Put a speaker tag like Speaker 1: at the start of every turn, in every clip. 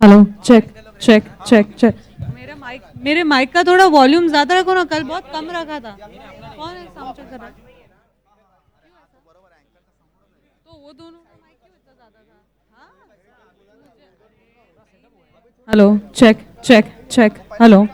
Speaker 1: Hello, check check check check. मेरे mic का थोड़ा वॉल्यूम ज्यादा रखो ना, कल बहुत कम रखा था। कौन है साउंड चेक कर रहा है? तो वो दोनों का माइक क्यों इतना ज्यादा था? Hello, check check check. Hello.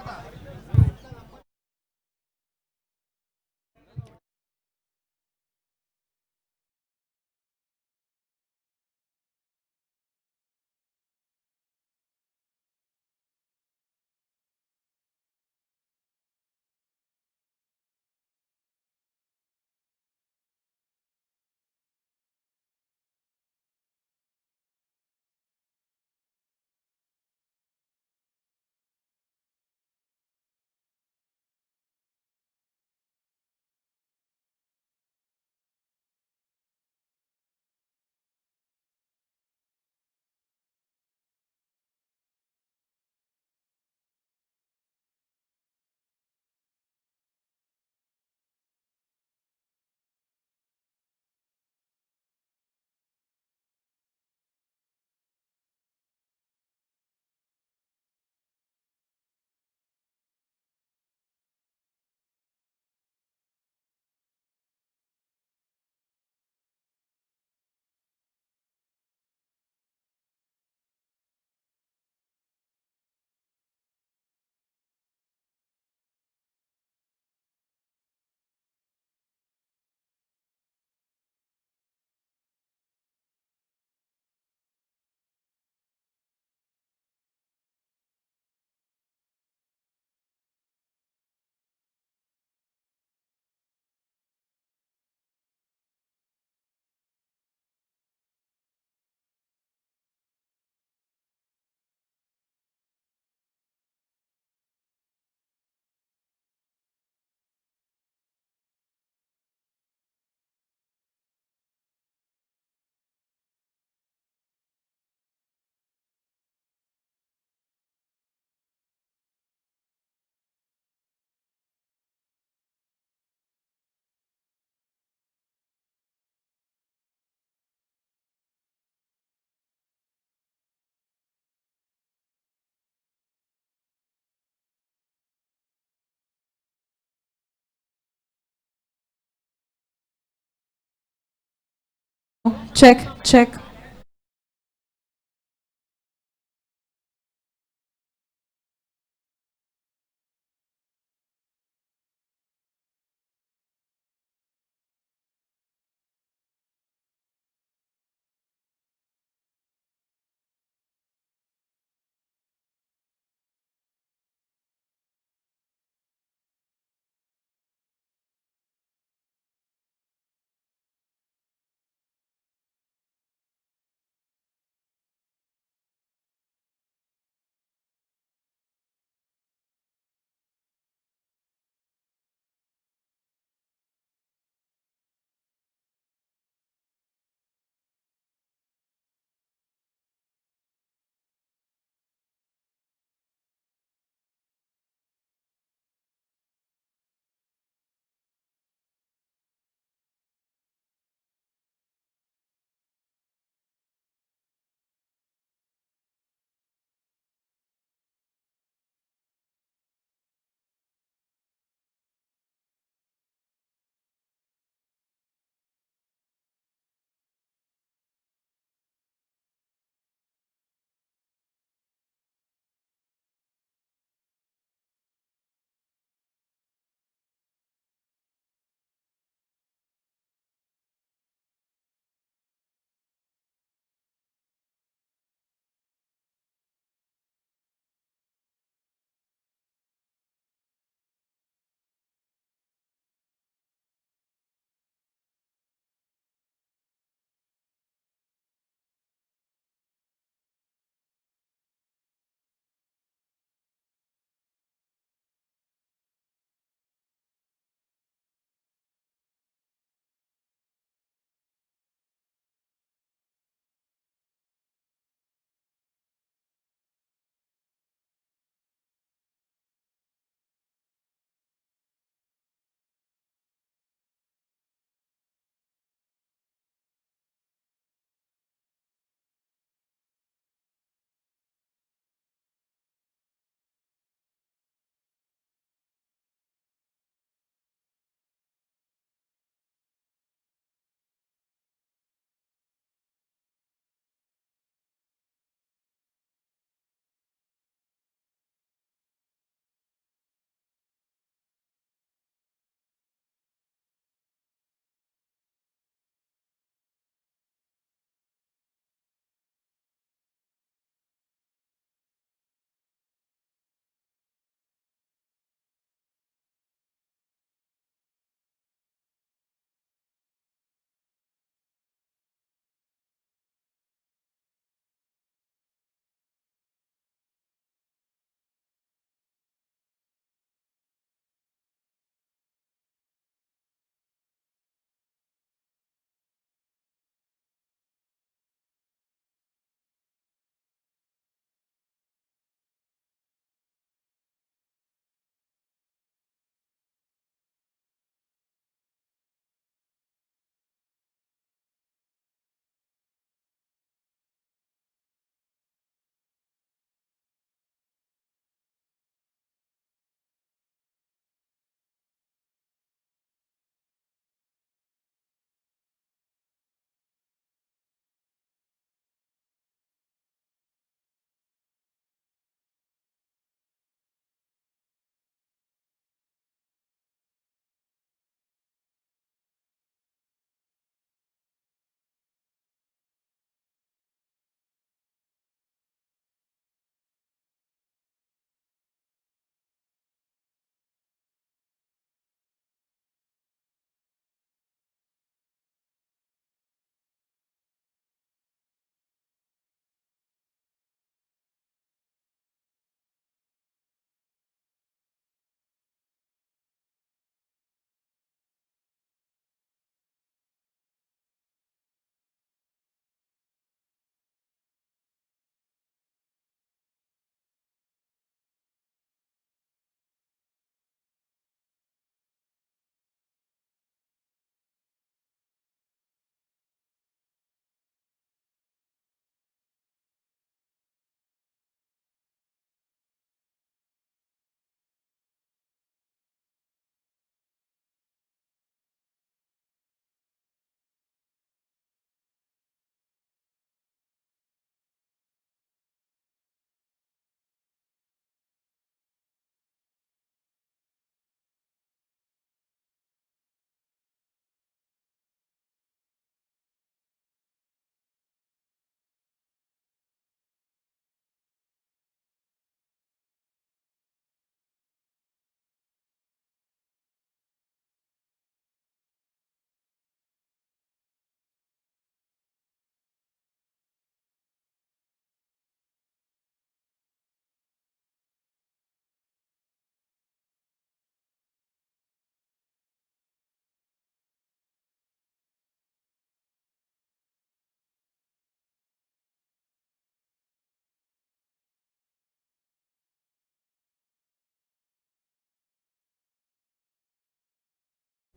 Speaker 1: Check check.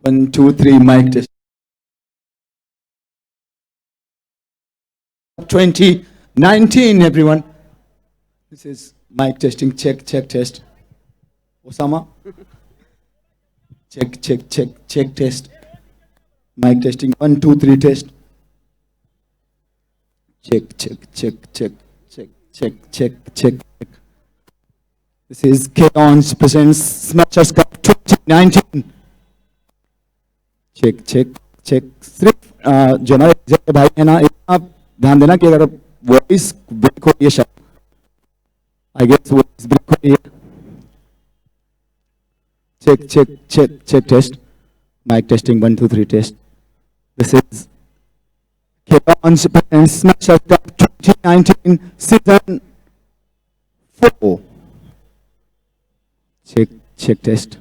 Speaker 2: 1, 2, 3, mic test. 2019, everyone. This is mic testing. Check, check, test. Osama. Check, check, check, check, test. Mic testing. 1, 2, 3, test. Check, check, check, check, check, check, check, check. This is K-On's presents Smashers Cup 2019. Check check check सिर्फ जो हमारे जैसे भाई है ना, आप ध्यान देना कि अगर वॉइस ब्रेक हो रही है शायद, आई गेस वॉइस ब्रेक हो रही है. Check check check check test. Mic testing 1 2 3 test. This is K-On's presents Smashers Cup 2019 season 4. Check check test.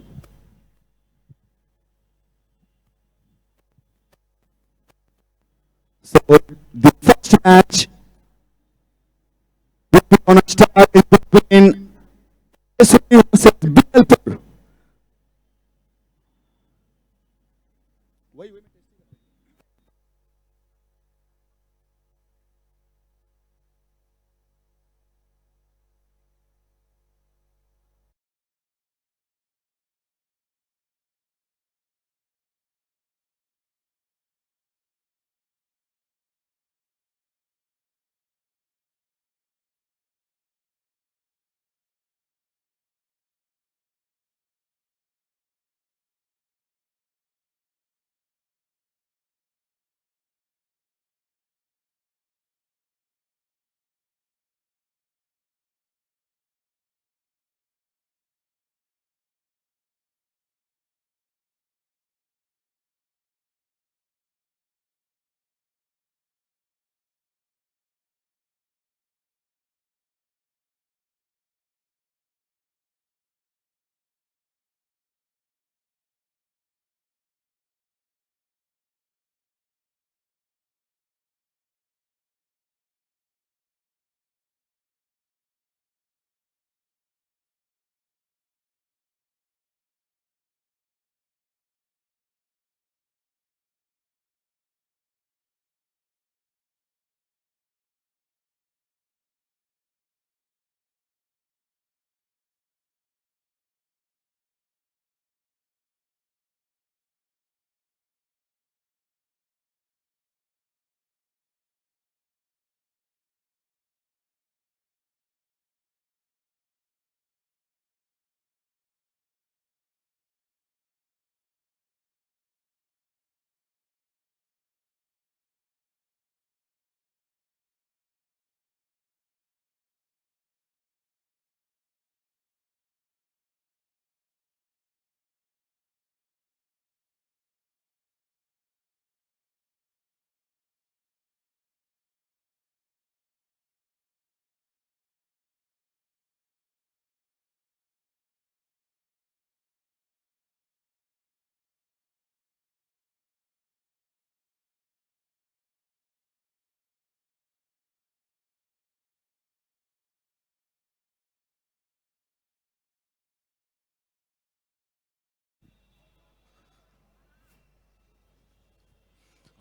Speaker 2: So the first match we're gonna start is between SOE versus Bilalpur.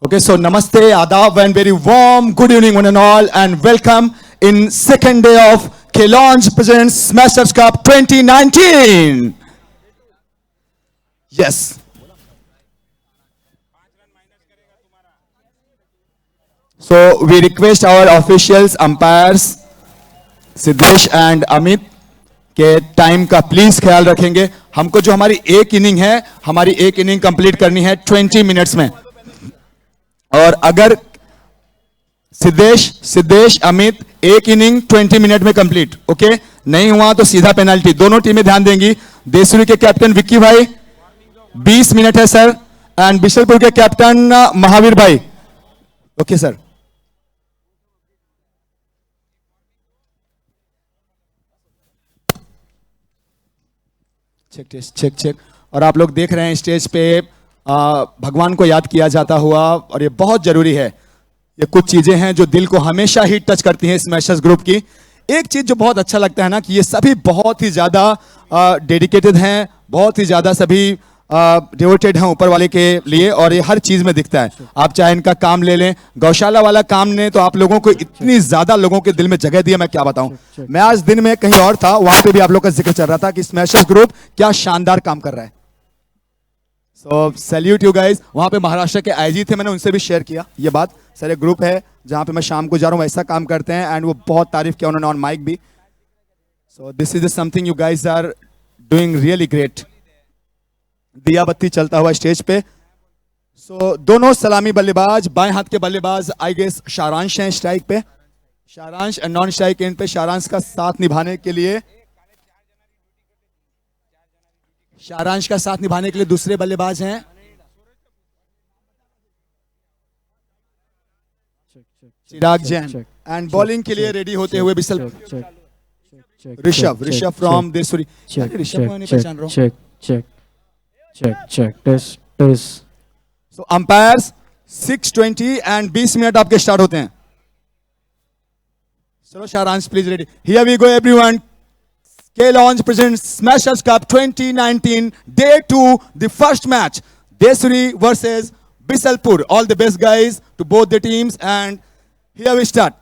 Speaker 2: Okay, so namaste, adab, and very warm good evening one and all, and welcome in second day of K-On's presents Smashers Cup 2019. Yes. So we request our officials, umpires, Siddhesh and Amit के time का please ख्याल रखेंगे. हमको जो हमारी एक inning है, हमारी एक इनिंग कंप्लीट करनी है 20 मिनट्स में. और अगर सिद्धेश अमित एक इनिंग 20 मिनट में कंप्लीट ओके नहीं हुआ तो सीधा पेनल्टी. दोनों टीमें ध्यान देंगी. देसुरी के कैप्टन विक्की भाई 20 मिनट है सर, एंड बिशलपुर के कैप्टन महावीर भाई. Okay sir. Check test check check. और आप लोग देख रहे हैं स्टेज पे भगवान को याद किया जाता हुआ, और ये बहुत जरूरी है. ये कुछ चीजें हैं जो दिल को हमेशा ही टच करती हैं स्मैशर्स ग्रुप की. एक चीज जो बहुत अच्छा लगता है ना कि ये सभी बहुत ही ज्यादा डेडिकेटेड हैं, बहुत ही ज्यादा सभी डिवोटेड हैं ऊपर वाले के लिए, और ये हर चीज में दिखता है। आप चाहे इनका काम ले लें, गौशाला वाला काम ने तो आप लोगों को इतनी ज्यादा लोगों के दिल में जगह दी है, मैं क्या बताऊं। मैं आज दिन में कहीं और था, वहां पे भी आप लोग का जिक्र चल रहा था कि स्मैशर्स ग्रुप क्या शानदार काम कर रहा है। सो सैल्यूट यू गाइस। वहां पे महाराष्ट्र के आईजी थे, मैंने उनसे भी शेयर किया ये बात। सर एक ग्रुप है जहां पे मैं शाम को जा रहा हूं, ऐसा काम करते हैं, एंड वो बहुत तारीफ किया उन्होंने ऑन माइक भी। So this is something you guys are doing really great. दिया बत्ती चलता हुआ स्टेज पे। सो दोनों सलामी बल्लेबाज, बाएं हाथ के बल्लेबाज आई गेस सारांश हैं स्ट्राइक पे, सारांश एंड नॉन स्ट्राइक एंड पे सारांश का साथ निभाने के लिए, सारांश का साथ निभाने के लिए दूसरे बल्लेबाज हैं चिराग जैन, एंड बॉलिंग के लिए रेडी होते हुए बिसल ऋषभ, ऋषभ फ्रॉम देसुरी। ऋषभ को नहीं पहचान रहा हूं।
Speaker 3: check test
Speaker 2: so umpires 6:20 and 20 minute आपके स्टार्ट होते हैं। चलो Saransh please ready. Here we go everyone. K Launch presents Smashers Cup 2019 Day 2, the first match, Desuri versus Bisalpur. All the best guys to both the teams, and here we start.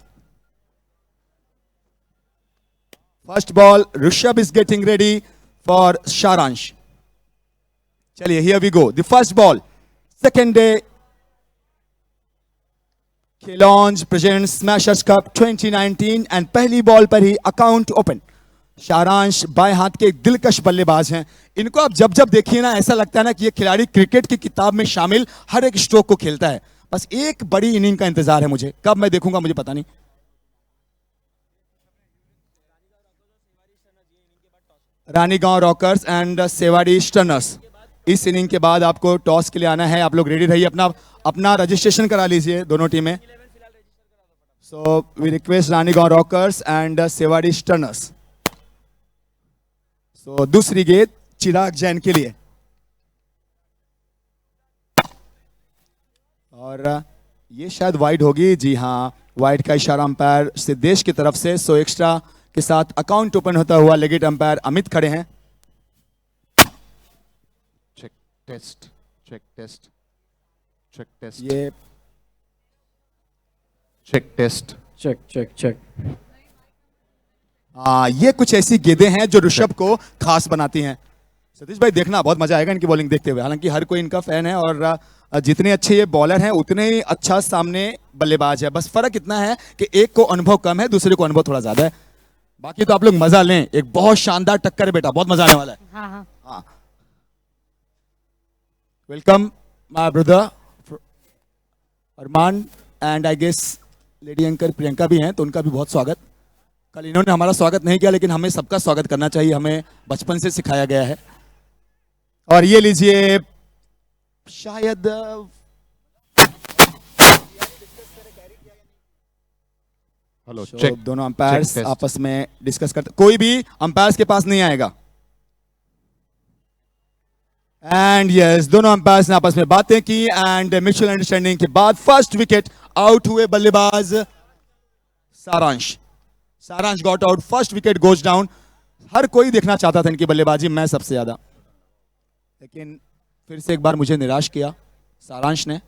Speaker 2: First ball, Rishabh is getting ready for Saransh. चलिए here we go. The first ball, second day, K Launch presents Smashers Cup 2019, and पहली ball पर ही account open. सारांश बाएं हाथ के एक दिलकश बल्लेबाज हैं। इनको आप जब जब देखिए ना, ऐसा लगता है ना कि ये खिलाड़ी क्रिकेट की किताब में शामिल हर एक स्ट्रोक को खेलता है। बस एक बड़ी इनिंग का इंतजार है मुझे, कब मैं देखूंगा मुझे पता नहीं। Ranigaon Rockers and Sewari Stunners. इस इनिंग के बाद आपको टॉस के लिए आना है। आप लोग रेडी रहिए, अपना अपना रजिस्ट्रेशन करा लीजिए दोनों टीमें। So we request Ranigaon Rockers and Sewari Stunners. तो दूसरी गेंद चिराग जैन के लिए, और ये शायद वाइड होगी। जी हाँ, वाइड का इशारा अंपायर सिद्धेश की तरफ से। सो एक्स्ट्रा के साथ अकाउंट ओपन होता हुआ लेगेट अंपायर अमित खड़े हैं।
Speaker 4: Check test, check test, check test,
Speaker 2: ये
Speaker 4: चेक टेस्ट,
Speaker 3: check
Speaker 2: ये कुछ ऐसी गेंदें हैं जो ऋषभ को खास बनाती हैं। सतीश भाई देखना, बहुत मजा आएगा इनकी बॉलिंग देखते हुए। हालांकि हर कोई इनका फैन है, और जितने अच्छे ये बॉलर हैं उतने ही अच्छा सामने बल्लेबाज है। बस फर्क इतना है कि एक को अनुभव कम है, दूसरे को अनुभव थोड़ा ज्यादा है। बाकी तो आप लोग मजा लें, एक बहुत शानदार टक्कर है बेटा, बहुत मजा आने वाला है।
Speaker 1: हाँ।
Speaker 2: Welcome my brother Arman, and I guess lady anchor Priyanka भी हैं, तो उनका भी बहुत स्वागत। कल इन्होंने हमारा स्वागत नहीं किया, लेकिन हमें सबका स्वागत करना चाहिए, हमें बचपन से सिखाया गया है। और ये लीजिए, शायद
Speaker 4: हेलो
Speaker 2: so,
Speaker 4: चेक,
Speaker 2: दोनों अंपायर्स
Speaker 4: check test.
Speaker 2: आपस में डिस्कस करते, कोई भी अंपायर्स के पास नहीं आएगा। एंड यस, दोनों अंपायर्स ने आपस में बातें की, एंड म्यूचुअल अंडरस्टैंडिंग के बाद फर्स्ट विकेट आउट हुए बल्लेबाज Saransh. Saransh got out, first wicket goes down. हर कोई देखना चाहता था इनकी बल्लेबाजी, मैं सबसे ज्यादा, लेकिन फिर से एक बार मुझे निराश किया सारांश ने।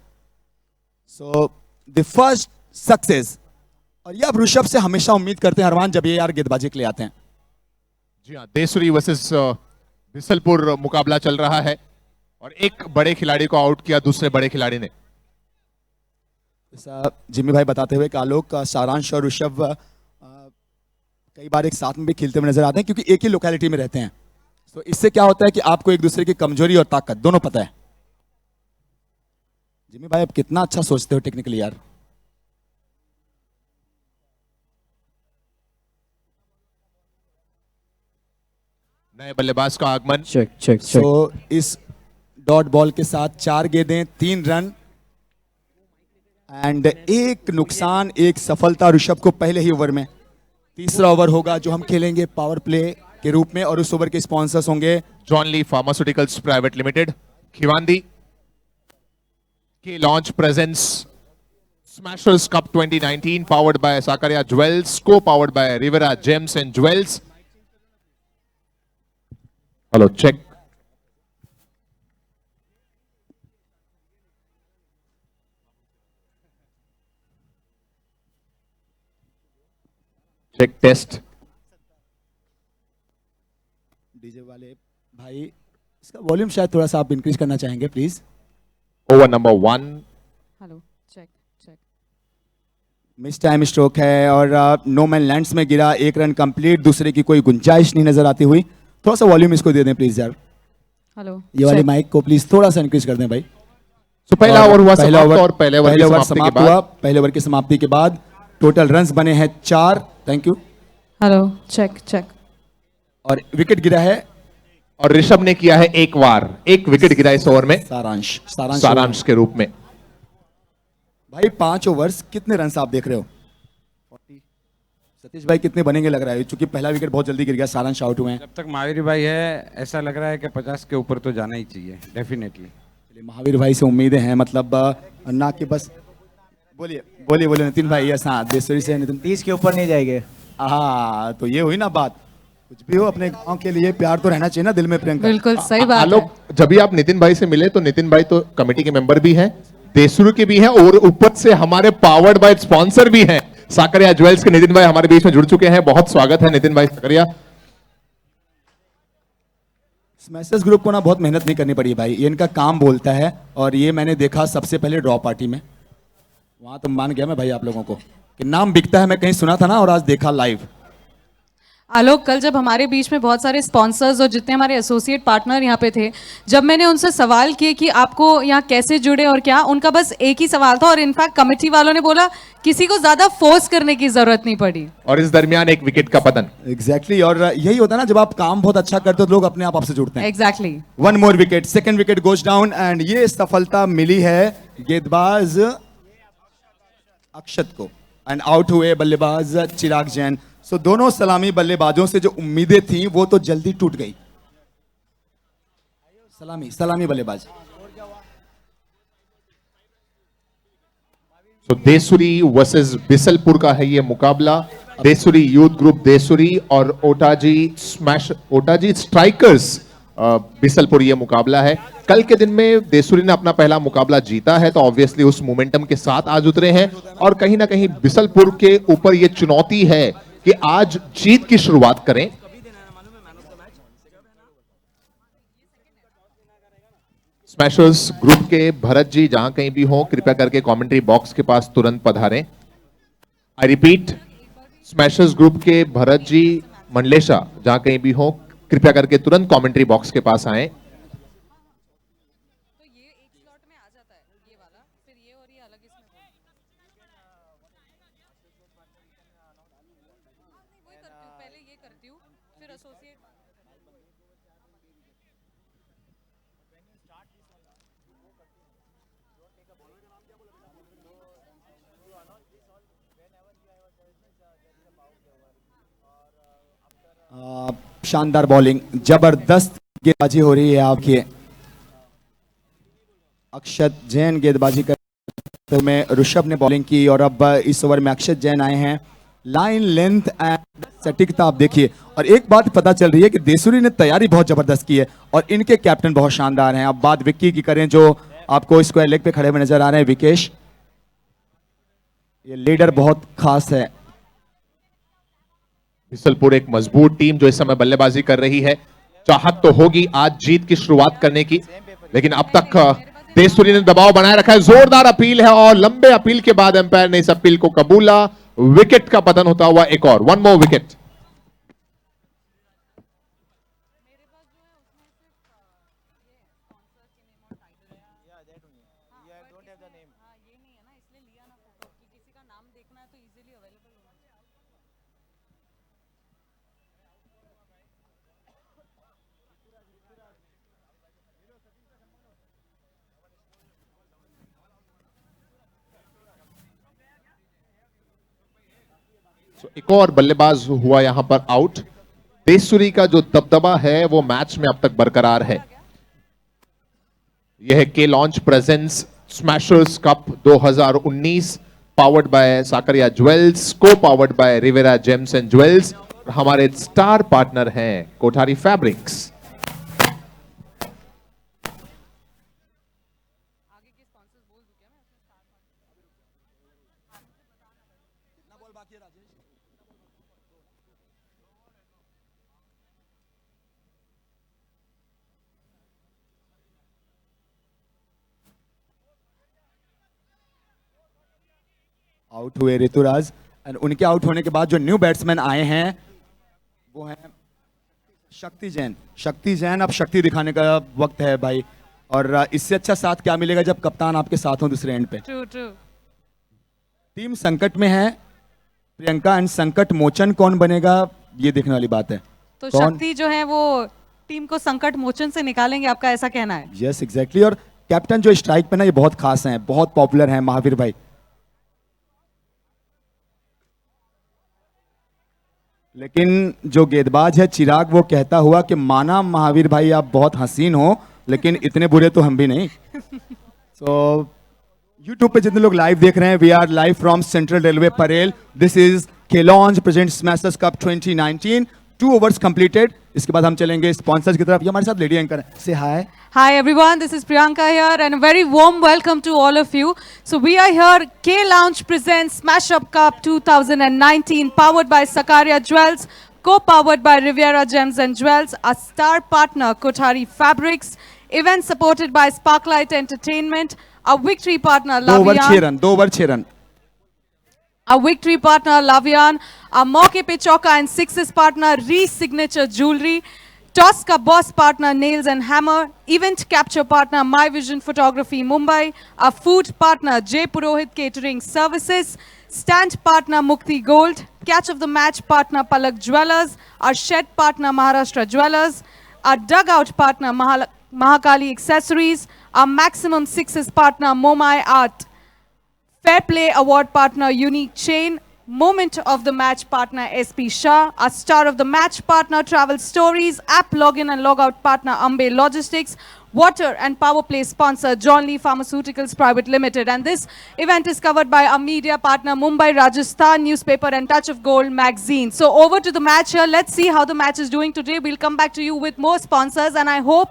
Speaker 2: सो द फर्स्ट सक्सेस, और ये आप ऋषभ से हमेशा उम्मीद करते हैं अरमान, जब ये यार गेंदबाजी के लिए आते हैं।
Speaker 4: जी हाँ, देसुरी वर्सेस बिसलपुर मुकाबला चल रहा है, और एक बड़े खिलाड़ी को आउट किया दूसरे बड़े खिलाड़ी ने।
Speaker 2: जैसा जिम्मी भाई बताते हुए कि आलोक, सारांश और ऋषभ कई बार एक साथ में भी खेलते हुए नजर आते हैं, क्योंकि एक ही लोकेलिटी में रहते हैं। तो इससे क्या होता है कि आपको एक दूसरे की कमजोरी और ताकत दोनों पता है। जिम्मी भाई आप कितना अच्छा सोचते हो टेक्निकली यार।
Speaker 4: नए बल्लेबाज का आगमन।
Speaker 3: check
Speaker 2: सो इस डॉट बॉल के साथ 4 गेंदें, 3 रन, एंड एक नुकसान, एक सफलता ऋषभ को पहले ही ओवर में। तीसरा ओवर होगा जो हम खेलेंगे पावर प्ले के रूप में, और उस ओवर के स्पॉन्सर्स होंगे
Speaker 4: John Lee pharmaceuticals private limited, Khiwandi. के Lounge presents Smashers Cup 2019 powered by Sakarya Jewels, co-powered by Rivera Gems and Jewels. Hello check, check test.
Speaker 2: DJ वाले भाई इसका वॉल्यूम शायद थोड़ा सा आप इंक्रीज करना चाहेंगे please.
Speaker 4: Over number 1.
Speaker 1: Hello check check
Speaker 2: miss time stroke है और नो मैन लैंड्स में गिरा. एक रन कंप्लीट, दूसरे की कोई गुंजाइश नहीं नजर आती हुई. थोड़ा सा वॉल्यूम इसको दे दें प्लीज यार.
Speaker 1: हेलो
Speaker 2: ये वाली माइक को प्लीज थोड़ा सा इंक्रीज कर दें भाई.
Speaker 4: So पहला
Speaker 2: और
Speaker 4: ओवर हुआ
Speaker 2: पहला
Speaker 4: समाप्त
Speaker 2: ओवर-
Speaker 4: और पहले ओवर की समाप्ति के
Speaker 2: समाप्त
Speaker 4: बाद
Speaker 2: हुआ. पहले ओवर की समाप्ति के बाद टोटल रन्स बने हैं 4. Thank you.
Speaker 1: Hello check check
Speaker 2: और विकेट गिरा है
Speaker 4: और ऋषभ ने किया है एक विकेट गिरा इस ओवर में
Speaker 2: सारांश.
Speaker 4: सारांश के रूप में.
Speaker 2: भाई 5 ओवर्स कितने रन आप देख रहे हो? 40. सतीश भाई कितने बनेंगे लग रहा है, क्योंकि पहला विकेट बहुत जल्दी गिर गया, सारांश आउट हुए हैं.
Speaker 5: जब तक महावीर भाई है ऐसा लग रहा है कि 50 के ऊपर तो जाना ही चाहिए डेफिनेटली.
Speaker 2: चलिए, महावीर भाई से उम्मीदें हैं, मतलब ना कि बस. बोलिए बोलिए बोलिए नितिन भाई. यस हाँ, देशरी से नितिन.
Speaker 6: 30 के ऊपर नहीं जाएंगे.
Speaker 2: हाँ, तो ये हुई ना बात. कुछ भी हो, अपने गांव के लिए प्यार तो रहना चाहिए ना दिल में. प्रियंका,
Speaker 1: बिल्कुल सही बात है.
Speaker 4: आलोक, जब भी आप नितिन भाई से मिले तो नितिन भाई तो कमेटी के मेंबर भी हैं, देसुरु के भी हैं और ऊपर से हमारे पावर्ड बाय स्पॉन्सर भी हैं. साकरिया ज्वेल्स के नितिन भाई हमारे बीच में जुड़ चुके हैं. बहुत स्वागत है नितिन भाई साकरिया.
Speaker 2: स्मैशर्स ग्रुप को ना बहुत मेहनत नहीं करनी पड़ी भाई. ये इनका काम बोलता है और ये मैंने देखा सबसे पहले ड्रॉ पार्टी में. वहां तो मान गया मैं भाई आप लोगों को कि नाम बिकता है. मैं कहीं सुना था ना और आज देखा लाइव.
Speaker 1: आलोक, कल जब हमारे बीच में बहुत सारे स्पॉन्सर्स और जितने हमारे एसोसिएट पार्टनर यहाँ पे थे, जब मैंने उनसे सवाल किए कि आपको यहाँ कैसे जुड़े और क्या, उनका बस एक ही सवाल था और इनफैक्ट कमेटी वालों ने बोला किसी को ज्यादा फोर्स करने की जरूरत नहीं पड़ी.
Speaker 4: और इस दरमियान एक विकेट का पतन.
Speaker 2: एग्जैक्टली और यही होता है ना, जब आप काम बहुत अच्छा करते हो तो लोग अपने आप आपसे जुड़ते हैं.
Speaker 1: Exactly.
Speaker 2: One more wicket, second wicket goes down and ये सफलता मिली है गेंदबाज अक्षत को एंड आउट हुए बल्लेबाज चिराग जैन. सो दोनों सलामी बल्लेबाजों से जो उम्मीदें थी वो तो जल्दी टूट गई. सलामी बल्लेबाज.
Speaker 4: तो देसुरी वर्सेस बिसलपुर का है ये मुकाबला. देसुरी यूथ ग्रुप देसुरी और ओटाजी स्ट्राइकर्स बिसलपुर ये मुकाबला है. कल के दिन में देसुरी ने अपना पहला मुकाबला जीता है तो ऑब्वियसली उस मोमेंटम के साथ आज उतरे हैं और कहीं ना कहीं बिसलपुर के ऊपर ये चुनौती है कि आज जीत की शुरुआत करें. स्मैशर्स ग्रुप के भरत जी जहां कहीं भी हो कृपया करके कमेंट्री बॉक्स के पास तुरंत पधारें. आई रिपीट, स्मैशर्स ग्रुप के भरत जी मंडलेशा जहां कहीं भी हो कृपया करके तुरंत कमेंट्री बॉक्स के पास आएं.
Speaker 1: तो ये एक स्लॉट में आ जाता है, ये वाला, फिर ये और ये अलग इसमें. वही करती हूँ, पहले ये करती हूँ, फिर एसोसिएट.
Speaker 2: शानदार बॉलिंग, जबरदस्त गेंदबाजी हो रही है आपकी. अक्षत जैन गेंदबाजी करते में ऋषभ ने बॉलिंग की और अब इस ओवर में अक्षत जैन आए हैं. लाइन लेंथ एंड सटीकता आप देखिए. और एक बात पता चल रही है कि देसुरी ने तैयारी बहुत जबरदस्त की है और इनके कैप्टन बहुत शानदार हैं. अब बात विक्की की करें जो आपको स्क्वायर लेग पे खड़े हुए नजर आ रहे हैं, विकेश. ये लीडर बहुत खास है.
Speaker 4: बिसलपुर एक मजबूत टीम जो इस समय बल्लेबाजी कर रही है. चाहत तो होगी आज जीत की शुरुआत करने की, लेकिन अब तक देसुरी ने दबाव बनाए रखा है. जोरदार अपील है और लंबे अपील के बाद एम्पायर ने इस अपील को कबूला. विकेट का पतन होता हुआ एक और. One more wicket. एक और बल्लेबाज हुआ यहां पर आउट. देसुरी का जो दबदबा है वो मैच में अब तक बरकरार है. यह है के Lounge presents Smashers Cup 2019 powered by Sakariya jewels, co powered by Rivera Gems and Jewels. हमारे स्टार पार्टनर हैं कोठारी फैब्रिक्स.
Speaker 2: आउट हुए ऋतुराज, एंड उनके आउट होने के बाद जो न्यू बैट्समैन आए हैं वो हैं शक्ति जैन। शक्ति जैन, अब शक्ति दिखाने का वक्त है भाई, और इससे अच्छा साथ क्या मिलेगा जब कप्तान आपके साथ हो दूसरे एंड पे।
Speaker 1: True true.
Speaker 2: टीम संकट में है प्रियंका, एंड संकट मोचन कौन बनेगा ये देखने वाली बात है।
Speaker 1: तो
Speaker 2: कौन?
Speaker 1: शक्ति जो है वो टीम को संकट मोचन से निकालेंगे, आपका ऐसा कहना है?
Speaker 2: Yes exactly. और कैप्टन जो स्ट्राइक पे ना ये बहुत खास हैं, बहुत पॉपुलर हैं, महावीर भाई। लेकिन जो गेंदबाज है चिराग, वो कहता हुआ कि माना महावीर भाई आप बहुत हसीन हो, लेकिन इतने बुरे तो हम भी नहीं। सो YouTube पे जितने लोग लाइव देख रहे हैं, we are live from Central Railway Parel. This is Khelounge present Smashers Cup 2019। 2 overs completed. इसके बाद हम चलेंगे स्पॉन्सर्स की तरफ। ये हमारे साथ लेडी एंकर है, से हाय।
Speaker 1: Hi everyone, this is Priyanka here and a very warm welcome to all of you. So we are here, K Lounge presents Smash Up Cup 2019 powered by Sakarya Jewels, co-powered by Riviera Gems and Jewels, our star partner Kothari Fabrics, event supported by Sparklight Entertainment, our victory partner
Speaker 2: 2 over 6
Speaker 1: Lavian,
Speaker 2: run, 2 over 6 run.
Speaker 1: our victory partner Lavian, our Mauke Pe Chauka and Sixes partner Re-Signature Jewelry, Toss ka boss partner Nails and Hammer, event capture partner My Vision Photography Mumbai, our food partner J Purohit Catering Services, stand partner Mukti Gold, catch of the match partner Palak Jewelers, our shed partner Maharashtra Jewelers, our dugout partner Mahakali Accessories, our maximum sixes partner Momai Art, Fair Play Award partner Unique Chain, Moment of the Match partner SP Shah, our star of the match partner Travel Stories, app login and logout partner Ambe Logistics, water and power play sponsor John Lee Pharmaceuticals Private Limited. And this event is covered by our media partner Mumbai Rajasthan newspaper and Touch of Gold magazine. So over to the match here. Let's see how the match is doing today. We'll come back to you with more sponsors, and I hope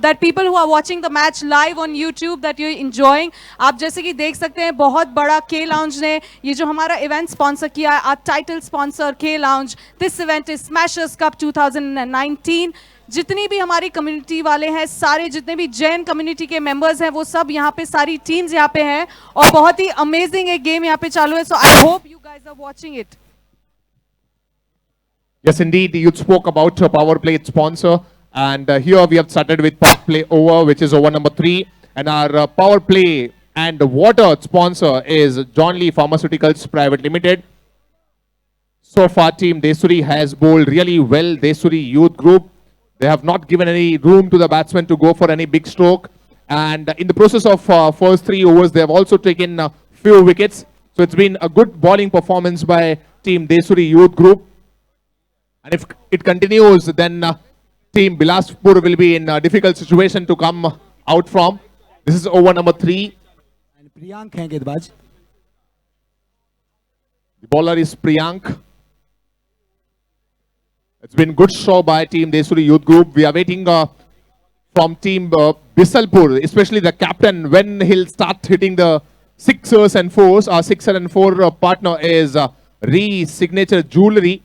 Speaker 1: that people who are watching the match live on YouTube that you're enjoying. आप जैसे कि देख सकते हैं बहुत बड़ा K Lounge ने ये जो हमारा event sponsor किया है, our title sponsor K Lounge. This event is Smashers Cup 2019. जितनी भी हमारी कम्युनिटी वाले हैं, सारे जितने भी जैन कम्युनिटी के मेंबर्स हैं, वो सब यहाँ पे, सारी टीम्स यहाँ पे हैं, और बहुत ही अमेजिंग एक गेम यहाँ पे चालू है. So I hope you guys are watching it.
Speaker 4: Yes, indeed. You spoke about a power play sponsor, and here we have started with power play over, which is over number 3, and our power play and water sponsor is John Lee Pharmaceuticals Private Limited. So far, Team Desuri has bowled really well. Desuri Youth Group, they have not given any room to the batsmen to go for any big stroke, and in the process of first 3 overs, they have also taken a few wickets. So it's been a good bowling performance by Team Desuri Youth Group. And if it continues, then Team Bilaspur will be in a difficult situation to come out from. This is over number 3.
Speaker 2: And Priyank हैं गेंदबाज.
Speaker 4: The bowler is Priyank. It's been good show by Team Desuri Youth Group. We are waiting from Team Bisalpur, especially the captain, when he'll start hitting the sixers and fours. Our 6 and 4 partner is Re-Signature Jewelry.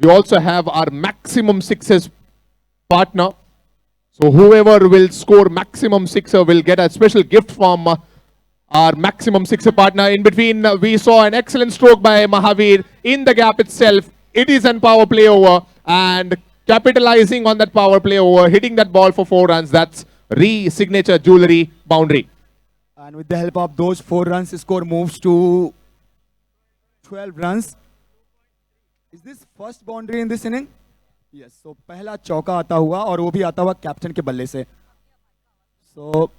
Speaker 4: We also have our maximum sixes partner. So whoever will score maximum sixer will get a special gift from our maximum sixer partner. In between, we saw an excellent stroke by Mahavir in the gap itself. It is an power play over, and capitalizing on that power play over, hitting that ball for 4 runs. That's Re-Signature Jewelry boundary.
Speaker 2: And with the help of those 4 runs, score moves to 12 runs. Is this first boundary in this inning? Yes. So पहला चौका आता हुआ, और वो भी आता हुआ captain के बल्ले से. So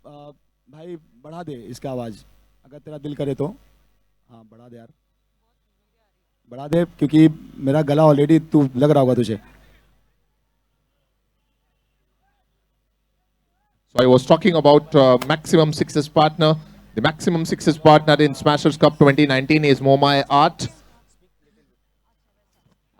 Speaker 2: भाई बढ़ा दे इसका आवाज, अगर तेरा दिल करे तो. हाँ बढ़ा दे यार, बढ़ा दे, क्योंकि मेरा गला ऑलरेडी तू लग रहा होगा तुझे.
Speaker 4: So I was talking about maximum sixes partner. The maximum sixes partner in Smashers Cup 2019 is Momai Art.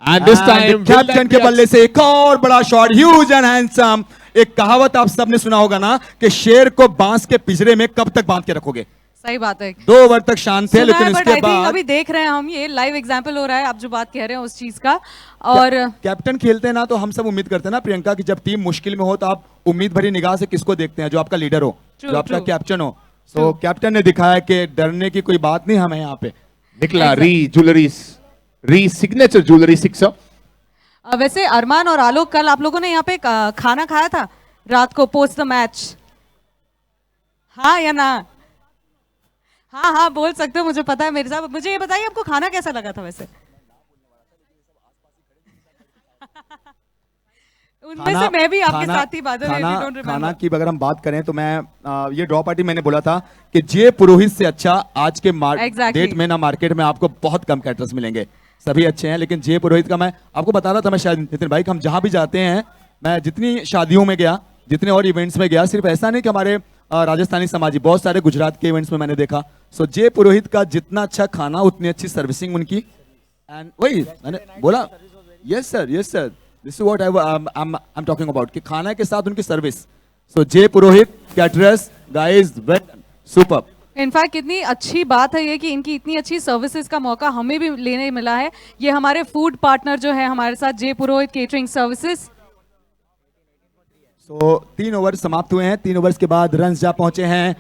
Speaker 4: And this time,
Speaker 2: captain के बल्ले से एक और बड़ा शॉट, ह्यूज एंड हैंडसम. एक कहावत आप सबने सुना होगा ना कि शेर को बांस के पिंजरे में कब तक बांध के रखोगे.
Speaker 1: सही बात है.
Speaker 2: 2 ओवर तक शांत थे, लेकिन इसके बाद
Speaker 1: अभी देख रहे हैं हम, ये लाइव एग्जांपल हो रहा है, आप जो बात कह रहे हैं उस चीज का. और
Speaker 2: कैप्टन खेलते हैं ना, तो हम सब उम्मीद करते हैं ना प्रियंका कि जब टीम मुश्किल में हो तो आप उम्मीद भरी निगाह से किसको देखते हैं? जो आपका लीडर हो, जो आपका कैप्टन हो. सो कैप्टन ने दिखाया कि डरने की कोई बात नहीं हमें यहाँ पे।
Speaker 4: निकला री सिग्नेचर ज्वेलरी 6।
Speaker 1: वैसे अरमान और आलोक, कल आप लोगों ने यहाँ पे खाना खाया था रात को पोस्ट द मैच? हाँ या ना? हाँ हाँ बोल सकते हो, मुझे पता है मेरे साहब। मुझे ये बताइए आपको खाना कैसा लगा था वैसे? उनमें से मैं भी आपके साथ ही बात
Speaker 2: खाना की अगर हम बात करें तो मैं ये ड्रॉ पार्टी मैंने बोला था कि जे पुरोहित से अच्छा आज के डेट में ना मार्केट में आपको बहुत कम कैटरर्स मिलेंगे। सभी अच्छे हैं लेकिन जे पुरोहित का मैं आपको बता रहा था, मैं शायद नितिन भाई, हम जहां भी जाते हैं, मैं जितनी शादियों में गया, जितने और इवेंट्स में गया, सिर्फ ऐसा नहीं कि हमारे राजस्थानी समाजी, बहुत सारे गुजरात के इवेंट्स में मैंने देखा। सो जे पुरोहित का जितना अच्छा खाना उतनी अच्छी सर्विसिंग उनकी। एंड वही मैंने बोला, yes sir this is what I am talking about, कि खाना के साथ उनकी service. So J Purohit caterers guys well done, super.
Speaker 1: In fact कितनी अच्छी बात है ये कि इनकी इतनी अच्छी सर्विसेज का मौका हमें भी लेने मिला है। ये हमारे फूड पार्टनर जो है हमारे साथ, जे पुरोहित केटरिंग सर्विसेज।
Speaker 2: सो 3 ओवर समाप्त हुए हैं। 3 ओवर्स के बाद रन जा पहुंचे हैं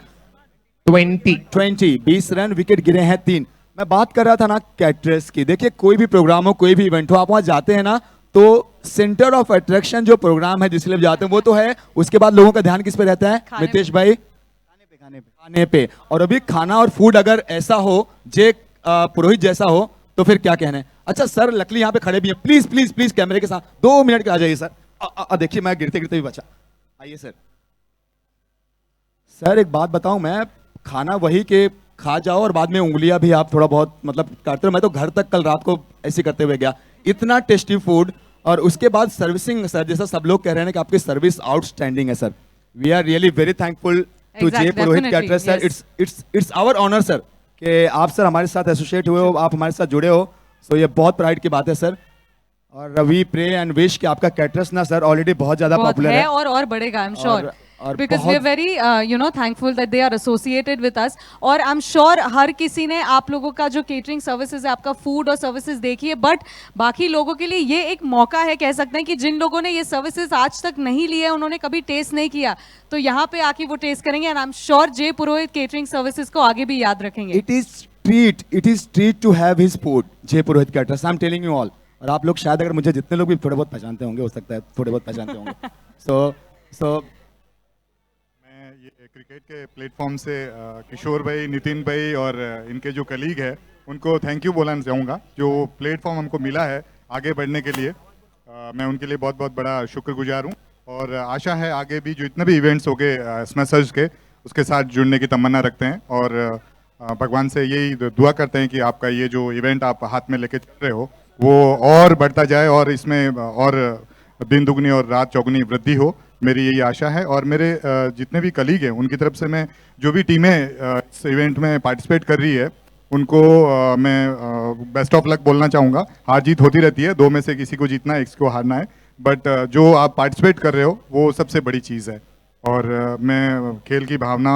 Speaker 2: 20 रन, विकेट गिरे हैं 3। मैं बात कर रहा था ना कैटरर्स की। देखिए कोई भी प्रोग्राम हो, कोई भी इवेंट हो, आप वहां जाते हैं ना तो सेंटर ऑफ अट्रैक्शन जो प्रोग्राम है जिसके लिए जाते हैं वो तो है, उसके बाद लोगों का ध्यान किस पे रहता है मितेश भाई? खाने पे। और अभी खाना और फूड अगर ऐसा हो, जे पुरोहित जैसा हो, तो फिर क्या कहने। अच्छा सर लकली यहाँ पे खड़े भी हैं, प्लीज प्लीज प्लीज कैमरे के साथ 2 मिनट के आ जाइए सर। देखिए मैं गिरते गिरते भी बचा, आइए सर। सर एक बात बताऊं, मैं खाना वही के खा जाओ और बाद में उंगलियां भी आप थोड़ा बहुत मतलब काटते हो। मैं तो घर तक कल रात को ऐसे करते हुए गया, इतना टेस्टी फूड। और उसके बाद सर्विसिंग सर, जैसा सब लोग कह रहे हैं कि आपकी सर्विस आउटस्टैंडिंग है sir. We are really very thankful to J Purohit caterers sir. It's our honour sir कि आप सर हमारे साथ एसोसिएट हुए हो, आप हमारे साथ जुड़े हो। सो ये बहुत प्राइड की बात है सर। और वी प्रे एंड विश कि आपका कैटरर्स ना सर ऑलरेडी बहुत ज्यादा पॉपुलर है
Speaker 1: और बढ़ेगा, I am sure, because we are very thankful that they are associated with us. और आई एम श्योर हर किसी ने आप लोगों का जो केटरिंग सर्विसेज है, आपका फूड और सर्विसेज देखी है, बट बाकी लोगों के लिए ये एक मौका है, कह सकते हैं कि जिन लोगों ने ये सर्विसेज आज तक नहीं लिए, उन्होंने कभी टेस्ट नहीं किया, तो यहाँ पे आके वो टेस्ट करेंगे। And I am sure J Purohit catering services को आगे भी याद रखेंगे।
Speaker 2: It is treat to have his food, J Purohit caterers, I am telling you all. और आप लोग शायद अगर मुझे जितने लोग भी थोड़े बहुत पहचानते होंगे, हो सकता है थोड़े बहुत पहचानते होंगे। सो
Speaker 6: मैं ये क्रिकेट के प्लेटफॉर्म से किशोर भाई, नितिन भाई और इनके जो कलीग है उनको थैंक यू बोलना चाहूँगा। जो प्लेटफॉर्म हमको मिला है आगे बढ़ने के लिए, मैं उनके लिए बहुत बहुत बड़ा शुक्रगुजार हूँ। और आशा है आगे भी जो इतने भी इवेंट्स हो गए स्मैशर्स के, उसके साथ जुड़ने की तमन्ना रखते हैं। और भगवान से यही दुआ करते हैं कि आपका ये जो इवेंट आप हाथ में लेके चल रहे हो वो और बढ़ता जाए और इसमें और दिन दुगनी और रात चौगुनी वृद्धि हो, मेरी यही आशा है। और मेरे जितने भी कलीग हैं उनकी तरफ से मैं जो भी टीमें इस इवेंट में पार्टिसिपेट कर रही है उनको मैं बेस्ट ऑफ लक बोलना चाहूँगा। हार जीत होती रहती है, 2 में से किसी को जीतना है, किसी को हारना है, बट जो आप पार्टिसिपेट कर रहे हो वो सबसे बड़ी चीज़ है। और मैं खेल की भावना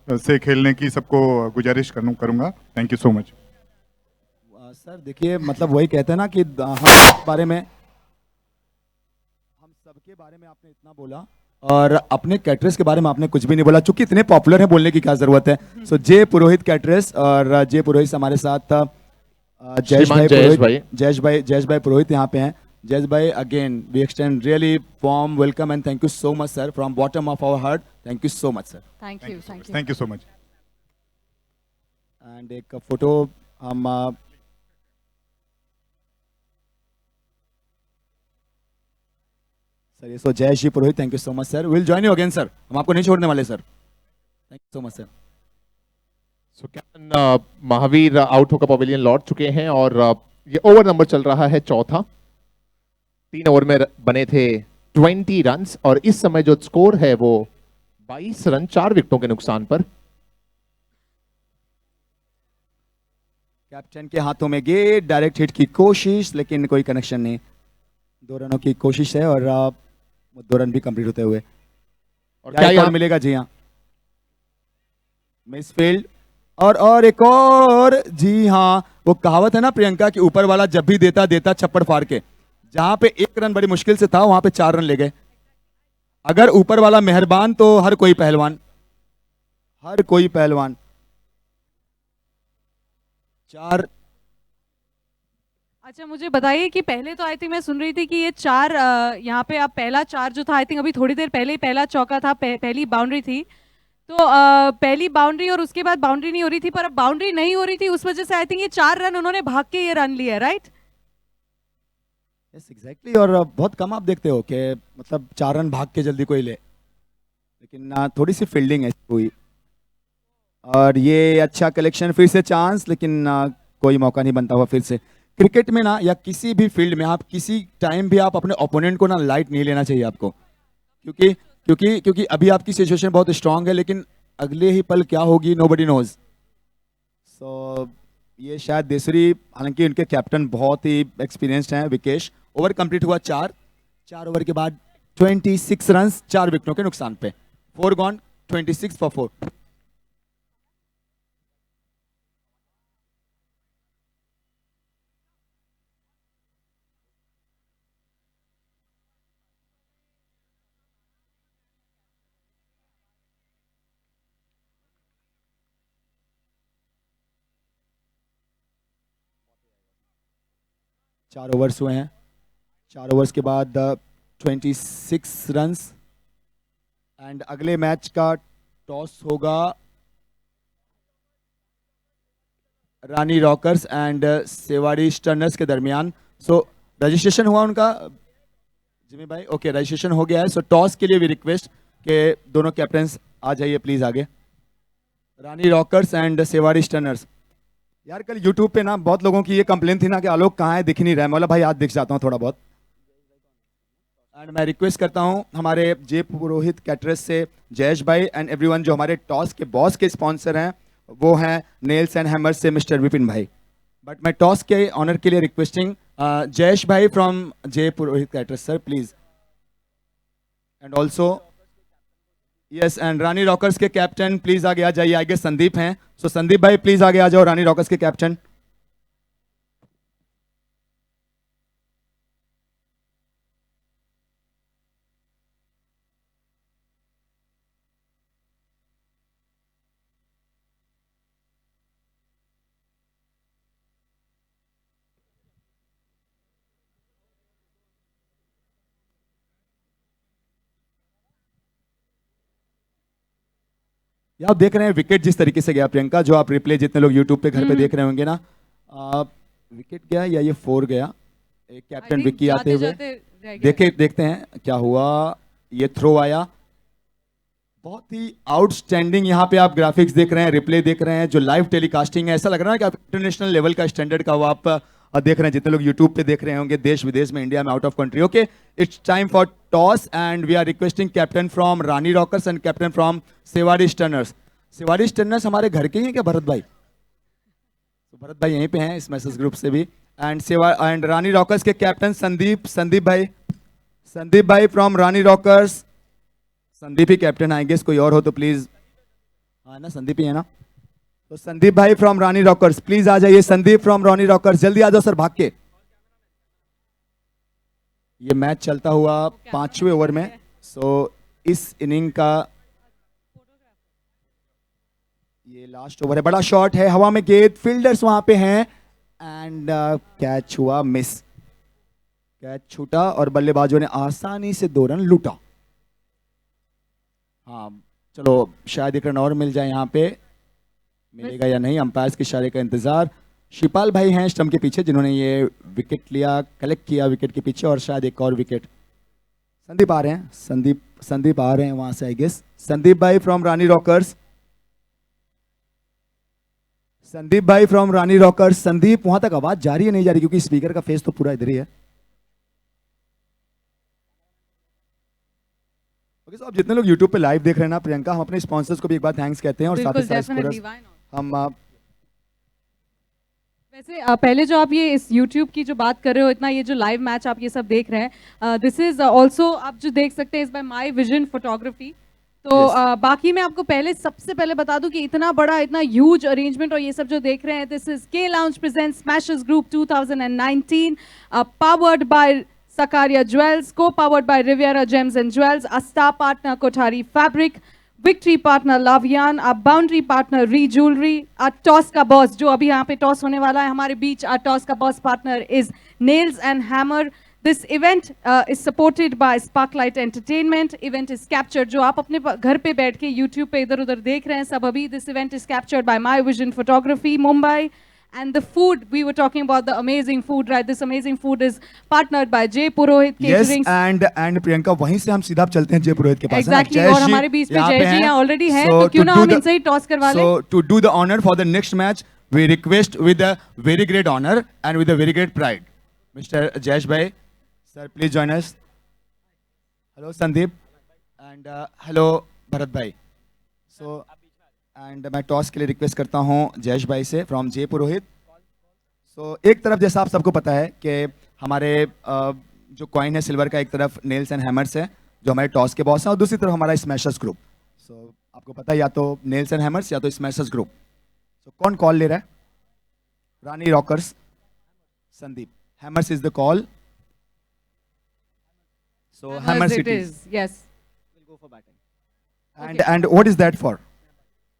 Speaker 6: से खेलने की सबको गुजारिश करूँगा। Thank you so much.
Speaker 2: Sir देखिए मतलब वही कहते हैं ना कि हम बारे में, हम सबके बारे में आपने इतना बोला और अपने कैटरर्स के बारे में आपने कुछ भी नहीं बोला, चूंकि इतने पॉपुलर है बोलने की क्या जरूरत है। सो जे पुरोहित कैटरर्स, और जे पुरोहित हमारे साथ जयेश भाई पुरोहित यहाँ पे हैं। Jayesh bhai again we extend really warm welcome and thank you so much sir, from bottom of our heart, thank you so much sir.
Speaker 6: Thank you so much.
Speaker 2: And एक फोटो हम सर, ये so Jayesh ji Purohit, thank you so much sir. Will join you again sir, हम आपको नहीं छोड़ने वाले sir. Thank you so much sir.
Speaker 4: So captain Mahavir out होकर pavilion लौट चुके हैं और ये ओवर नंबर चल रहा है चौथा। 3 ओवर में बने थे 20 रन्स और इस समय जो स्कोर है वो 22 रन 4 विकेटों के नुकसान पर।
Speaker 2: कैप्टन के हाथों में गेट, डायरेक्ट हिट की कोशिश, लेकिन कोई कनेक्शन नहीं। 2 रनों की कोशिश है और 2 रन भी कंप्लीट होते हुए। और क्या यहाँ मिलेगा? जी हाँ, मिस फील्ड और एक और। जी हाँ, वो कहावत है ना प्रियंका कि ऊपर वाला जब भी देता देता छप्पड़ फाड़ के। जहां पे 1 रन बड़ी मुश्किल से था वहां पे 4 रन ले गए। अगर ऊपर वाला मेहरबान तो हर कोई पहलवान, हर कोई पहलवान। 4
Speaker 1: अच्छा मुझे बताइए कि पहले तो आई थिंक मैं सुन रही थी कि ये 4 यहाँ पे अब पहला 4 जो था आई थिंक अभी थोड़ी देर पहले ही पहला चौका था, पहली बाउंड्री थी। तो पहली बाउंड्री और उसके बाद बाउंड्री नहीं हो रही थी, पर अब बाउंड्री नहीं हो रही थी, उस वजह से आई थिंक ये 4 रन उन्होंने भाग के ये रन लिए, राइट?
Speaker 2: Yes exactly. और बहुत कम आप देखते हो कि मतलब 4 रन भाग के जल्दी कोई ले, लेकिन थोड़ी सी फील्डिंग है हुई। और ये अच्छा कलेक्शन, फिर से चांस, लेकिन कोई मौका नहीं बनता हुआ फिर से। क्रिकेट में ना या किसी भी फील्ड में आप किसी टाइम भी आप अपने ओपोनेंट को ना लाइट नहीं लेना चाहिए आपको, क्योंकि क्योंकि क्योंकि अभी आपकी सिचुएशन बहुत स्ट्रांग है, लेकिन अगले ही पल क्या होगी नोबडी नोज। सो ये शायद देसरी, हालांकि उनके कैप्टन बहुत ही एक्सपीरियंस्ड हैं विकेश। ओवर कंप्लीट हुआ 4 ओवर के बाद 26 रन 4 विकेटों के नुकसान पे। 4 गॉन, 26 फॉर 4। चार ओवर्स हुए हैं। 4 ओवर्स के बाद 26 रन्स। एंड अगले मैच का टॉस होगा रानी रॉकर्स एंड सेवाड़ी स्टर्नर्स के दरमियान। सो रजिस्ट्रेशन हुआ उनका जिमी भाई? ओके, रजिस्ट्रेशन हो गया है। सो टॉस के लिए भी रिक्वेस्ट कि दोनों कैप्टन्स आ जाइए प्लीज आगे। रानी रॉकर्स एंड सेवाड़ी स्टर्नर्स। यार कल यूट्यूब पे ना बहुत लोगों की ये कंप्लेन थी ना कि आलोक कहाँ है, दिख नहीं रहा है। मौला भाई आज दिख जाता हूँ थोड़ा बहुत। एंड मैं रिक्वेस्ट करता हूँ हमारे जे पुरोहित कैटरस से जयेश भाई एंड एवरीवन, जो हमारे टॉस के बॉस के स्पॉन्सर हैं वो हैं नेल्स एंड हैमर्स से मिस्टर विपिन भाई। बट मैं टॉस के ऑनर के लिए रिक्वेस्टिंग जयेश भाई from J Purohit caterers sir please. And also yes, and Rani Rockers के कैप्टन प्लीज आगे आ जाइए। आगे संदीप हैं, सो संदीप भाई प्लीज आगे आ जाओ, रानी रॉकर्स के कैप्टन। ये आप देख रहे हैं विकेट जिस तरीके से गया प्रियंका, जो आप रिप्ले जितने लोग यूट्यूब पे घर पे देख रहे होंगे ना, विकेट गया या ये 4 गया। एक कैप्टन विक्की आते हुए देखते हैं क्या हुआ। ये थ्रो आया, बहुत ही आउटस्टैंडिंग। यहाँ पे आप ग्राफिक्स देख रहे हैं, रिप्ले देख रहे हैं, जो लाइव टेलीकास्टिंग है, ऐसा लग रहा है कि आप इंटरनेशनल लेवल का स्टैंडर्ड का वो आप देख रहे हैं। जितने लोग यूट्यूब पे देख रहे होंगे देश विदेश में, इंडिया में, out of country. Okay, it's time for toss and we are requesting captain from Rani Rockers and captain from Sewari Stunners. Sewari Stunners हमारे घर के ही हैं क्या भरत भाई? तो भरत भाई यहीं पे हैं इस मैसेज ग्रुप से भी। एंड रानी रॉकर्स के कैप्टन संदीप भाई फ्रॉम रानी रॉकर्स। संदीप ही कैप्टन आएंगे, कोई और हो तो प्लीज। हाँ ना, संदीप ही है ना? तो संदीप भाई फ्रॉम रानी रॉकर्स प्लीज आ जाइए। संदीप फ्रॉम रानी रॉकर्स जल्दी आ जाओ सर भाग के। ये मैच चलता हुआ 5वें ओवर में। सो इस इनिंग का ये लास्ट ओवर है। बड़ा शॉट है, हवा में गेंद, फील्डर्स वहां पे हैं एंड कैच हुआ, मिस। कैच छूटा और बल्लेबाजों ने आसानी से 2 रन लूटा। हाँ चलो, शायद एक रन और मिल जाए यहाँ पे, मिलेगा या नहीं, अंपायर्स के इशारे का इंतजार। शिपाल भाई हैं स्टंप के पीछे जिन्होंने ये विकेट लिया, कलेक्ट किया विकेट के पीछे, और शायद एक और विकेट। संदीप आ रहे हैं, संदीप आ रहे हैं वहां से आई गेस। संदीप भाई फ्रॉम रानी रॉकर्स। संदीप भाई फ्रॉम रानी रॉकर्स। संदीप वहां तक आवाज जा रही है नहीं जा रही? क्योंकि स्पीकर का फेस तो पूरा इधर ही है। ओके, आप जितने लोग YouTube पे लाइव देख रहे हैं ना प्रियंका, हम अपने स्पॉन्सर्स को भी एक बार थैंक्स कहते हैं और साथ ही साथ हम
Speaker 1: वैसे पहले जो आप ये इस YouTube की जो बात कर रहे हो, इतना ये जो लाइव मैच आप ये सब देख रहे हैं, दिस इज ऑल्सो आप जो देख सकते हैं इस बाय माई विजन फोटोग्राफी। तो बाकी मैं आपको सबसे पहले बता दूं कि इतना बड़ा, इतना ह्यूज अरेंजमेंट और ये सब जो देख रहे हैं, दिस इज के lounge presents smashers group 2019 powered bye Sakaria Jewels, co-powered by Riviera Gems and Jewels, a star partner Kothari Fabric, victory partner लावियान, our बाउंड्री पार्टनर री ज्वेलरी, our टॉस का बॉस जो अभी यहाँ पे टॉस होने वाला है हमारे बीच, our टॉस का boss partner is nails and hammer. This event is supported by Sparklight Entertainment. Event is captured जो आप अपने घर पे बैठ के YouTube पे इधर उधर देख रहे हैं सब अभी. This event is captured by My Vision Photography, Mumbai. And the food, we were talking about the amazing food, right? This amazing food is partnered by Jay Purohit
Speaker 2: yes
Speaker 1: Catering.
Speaker 2: And Priyanka वहीं से हम सीधा अब चलते हैं जय पुरोहित के पास. है ना?
Speaker 1: Exactly,
Speaker 2: जयेश
Speaker 1: और
Speaker 2: जी
Speaker 1: हमारे बीच में
Speaker 2: यहाँ पे
Speaker 1: जय जी
Speaker 2: हैं.
Speaker 1: यहाँ already हैं,
Speaker 2: So
Speaker 1: तो क्यों
Speaker 2: to
Speaker 1: ना
Speaker 2: do
Speaker 1: हम
Speaker 2: the-
Speaker 1: इनसे ही toss करवा लें?
Speaker 2: So to do the honor for the next match, we request with a very great honor and with a very great pride, Mr. Jayesh bhai, sir, please join us. Hello Sandeep and hello Bharat bhai. So and मैं toss के लिए request करता हूँ जयेश भाई से from जय पुरोहित. सो एक तरफ जैसा आप सबको पता है कि हमारे जो कॉइन है सिल्वर का, एक तरफ नेल्स एंड हैमर्स है जो हमारे टॉस के बॉस हैं, और दूसरी तरफ हमारा स्मैशर्स ग्रुप. सो आपको पता है या तो नेल्स एंड हैमर्स या तो स्मैशर्स ग्रुप. सो कौन कॉल ले रहा है? Rani Rockers, Sandeep. Hammers is the call. So Hammers
Speaker 1: it
Speaker 2: it is.
Speaker 1: is, yes.
Speaker 2: And what is that for?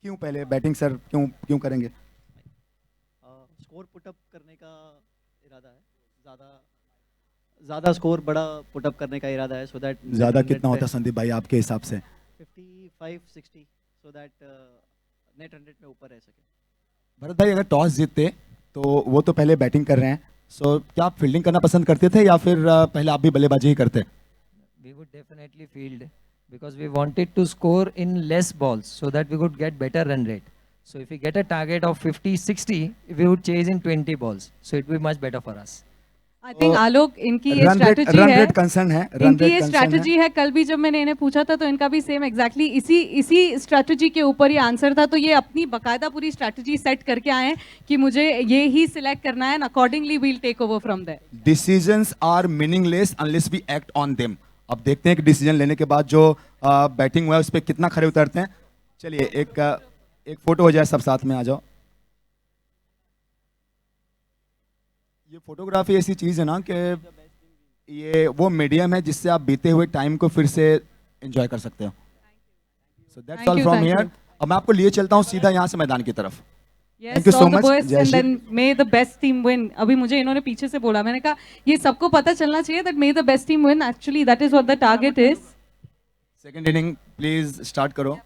Speaker 2: क्यों पहले बैटिंग सर, क्यों करेंगे?
Speaker 7: स्कोर पुटअप करने का इरादा है. ज़्यादा स्कोर बड़ा पुटअप करने का इरादा है, सो दैट
Speaker 2: ज्यादा कितना होता है संदीप भाई आपके हिसाब से?
Speaker 7: 55-60, सो दैट नेट 100 में ऊपर रह सके.
Speaker 2: भरत भाई, अगर टॉस जीतते तो वो तो पहले बैटिंग कर रहे हैं, सो क्या आप फील्डिंग करना पसंद करते थे या फिर पहले आप भी बल्लेबाजी ही करते?
Speaker 8: We would definitely field because we wanted to score in less balls so that we could get better run rate. So if we get a target of 50-60, we would chase in 20 balls. So it would be much better for us.
Speaker 1: I think आलोक इनकी ये
Speaker 2: run
Speaker 1: strategy
Speaker 2: run
Speaker 1: है.
Speaker 2: Rate concern है. Run
Speaker 1: इनकी
Speaker 2: rate
Speaker 1: ये
Speaker 2: concern
Speaker 1: strategy है. कल भी जब मैंने इन्हें पूछा था तो इनका भी सेम एग्जैक्टली इसी स्ट्रैटेजी के ऊपर ही आंसर था. तो ये अपनी बकायदा पूरी स्ट्रैटेजी सेट करके आए हैं कि मुझे ये ही सिलेक्ट करना है and accordingly we'll take over from there.
Speaker 2: Decisions are meaningless unless we act on them. अब देखते हैं कि डिसीजन लेने के बाद जो बैटिंग हुआ है उस पर कितना खरे उतरते हैं. चलिए एक फोटो हो जाए, सब साथ में आ जाओ. ये फोटोग्राफी ऐसी चीज है ना कि ये वो मीडियम है जिससे आप बीते हुए टाइम को फिर से एंजॉय कर सकते हो. So that's all from here. अब मैं आपको लिए चलता हूँ सीधा यहाँ से मैदान की तरफ.
Speaker 1: Yes,
Speaker 2: Thank you so
Speaker 1: all the
Speaker 2: much,
Speaker 1: boys, and
Speaker 2: Jayashree.
Speaker 1: then may the best team win. अभी मुझे इन्होंने पीछे से बोला, मैंने कहा ये सबको पता चलना चाहिए that may the best team win. Actually, that is what the target is.
Speaker 2: Second inning please start करो.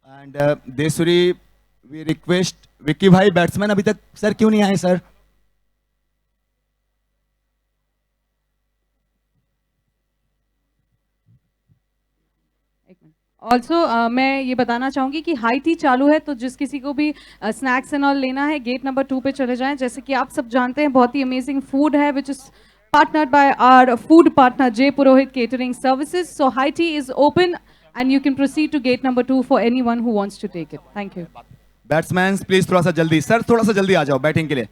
Speaker 2: And Desuri, we request Vicky bhai, batsman अभी तक सर क्यों नहीं आए सर?
Speaker 1: ऑल्सो मैं ये बताना चाहूँगी कि हाई टी चालू है, तो जिस किसी को भी स्नैक्स एंड ऑल लेना है गेट नंबर 2 पे चले जाएं. जैसे कि आप सब जानते हैं बहुत ही अमेजिंग फूड है which is partnered by our food partner Jay Purohit Catering Services. So high tea is open and you can proceed to gate number 2 for anyone who wants to take it. Thank you.
Speaker 2: Batsman please थोड़ा सा जल्दी, sir थोड़ा सा जल्दी आ जाओ batting के लिए.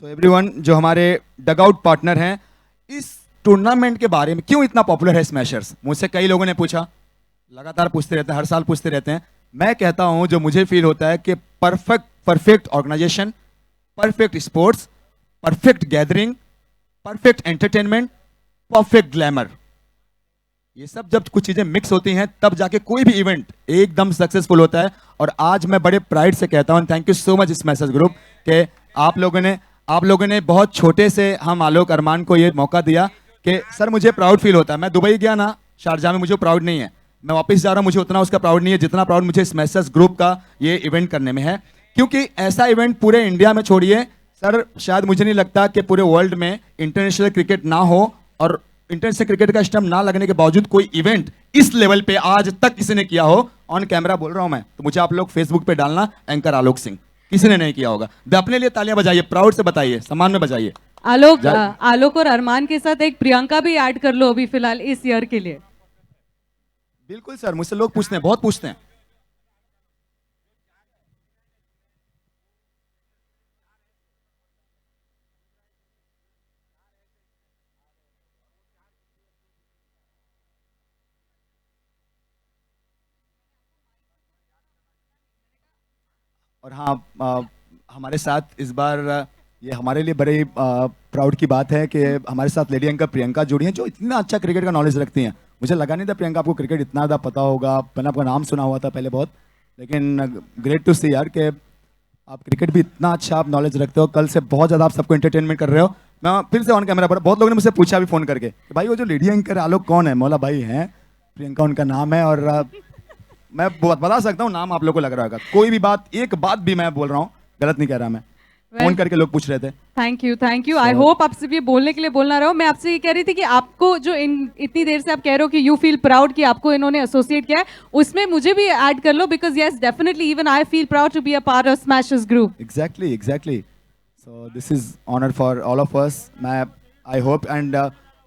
Speaker 2: So everyone, जो हमारे डगआउट पार्टनर हैं, इस टूर्नामेंट के बारे में क्यों इतना पॉपुलर है स्मैशर्स? मुझसे कई लोगों ने पूछा, लगातार पूछते रहते हैं, हर साल पूछते रहते हैं. मैं कहता हूं जो मुझे फील होता है कि perfect organisation, perfect sports, perfect gathering, perfect entertainment, perfect glamour, ये सब जब कुछ चीजें मिक्स होती हैं तब जाके कोई भी इवेंट एकदम सक्सेसफुल होता है. और आज मैं बड़े प्राइड से कहता हूं, thank you so much smashers group, कि आप लोगों ने बहुत छोटे से हम आलोक अरमान को ये मौका दिया कि सर मुझे प्राउड फील होता है. मैं दुबई गया ना, शारजाह में, मुझे प्राउड नहीं है. मैं वापस जा रहा हूं, मुझे उतना उसका प्राउड नहीं है जितना प्राउड मुझे स्मैशर्स ग्रुप का ये इवेंट करने में है. क्योंकि ऐसा इवेंट पूरे इंडिया में छोड़िए सर, शायद मुझे नहीं लगता कि पूरे वर्ल्ड में इंटरनेशनल क्रिकेट ना हो और इंटरनेशनल क्रिकेट का स्टंप ना लगने के बावजूद कोई इवेंट इस लेवल पे आज तक किसी ने किया हो. ऑन कैमरा बोल रहा हूं मैं, तो मुझे आप लोग फेसबुक पे डालना एंकर आलोक सिंह, किसी ने नहीं किया होगा. अपने लिए तालियां बजाइए, प्राउड से बताइए, सम्मान में बजाइए.
Speaker 1: आलोक और अरमान के साथ एक प्रियंका भी ऐड कर लो अभी फिलहाल इस ईयर के लिए.
Speaker 2: बिल्कुल सर, मुझसे लोग पूछते हैं, बहुत पूछते हैं. और हाँ, हमारे साथ इस बार ये हमारे लिए बड़े प्राउड की बात है कि हमारे साथ लेडी एंकर प्रियंका जुड़ी हैं, जो इतना अच्छा क्रिकेट का नॉलेज रखती हैं। मुझे लगा नहीं था प्रियंका आपको क्रिकेट इतना ज़्यादा पता होगा, मैंने आपका नाम सुना हुआ था पहले बहुत, लेकिन ग्रेट टू सी यार कि आप क्रिकेट भी इतना अच्छा आप नॉलेज रखते हो। कल से बहुत ज़्यादा आप सबको एंटरटेनमेंट कर रहे हो। मैं फिर से ऑन कैमरा पर, बहुत लोगों ने मुझसे पूछा भी फ़ोन करके कि भाई वो जो लेडी एंकर आलोक कौन है? मौला भाई हैं, प्रियंका उनका नाम है। और मैं बहुत बता सकता हूँ, नाम आप लोगों को लग रहा होगा। कोई भी बात, एक बात भी मैं बोल रहा हूँ गलत नहीं कह रहा मैं। फोन करके लोग पूछ रहे थे।
Speaker 1: Thank you. आई होप आप सिर्फ ये बोलने के लिए बोलना रहो। मैं आपसे ये कह रही थी कि आपको जो इतनी देर से आप कह रहे हो कि यू फील प्राउड कि आपको इन्होंने एसोसिएट किया है, उसमें मुझे भी ऐड कर लो, because yes definitely even I feel proud to be a part of Smashers group.
Speaker 2: Exactly so this is honour for all of us. मैं I hope and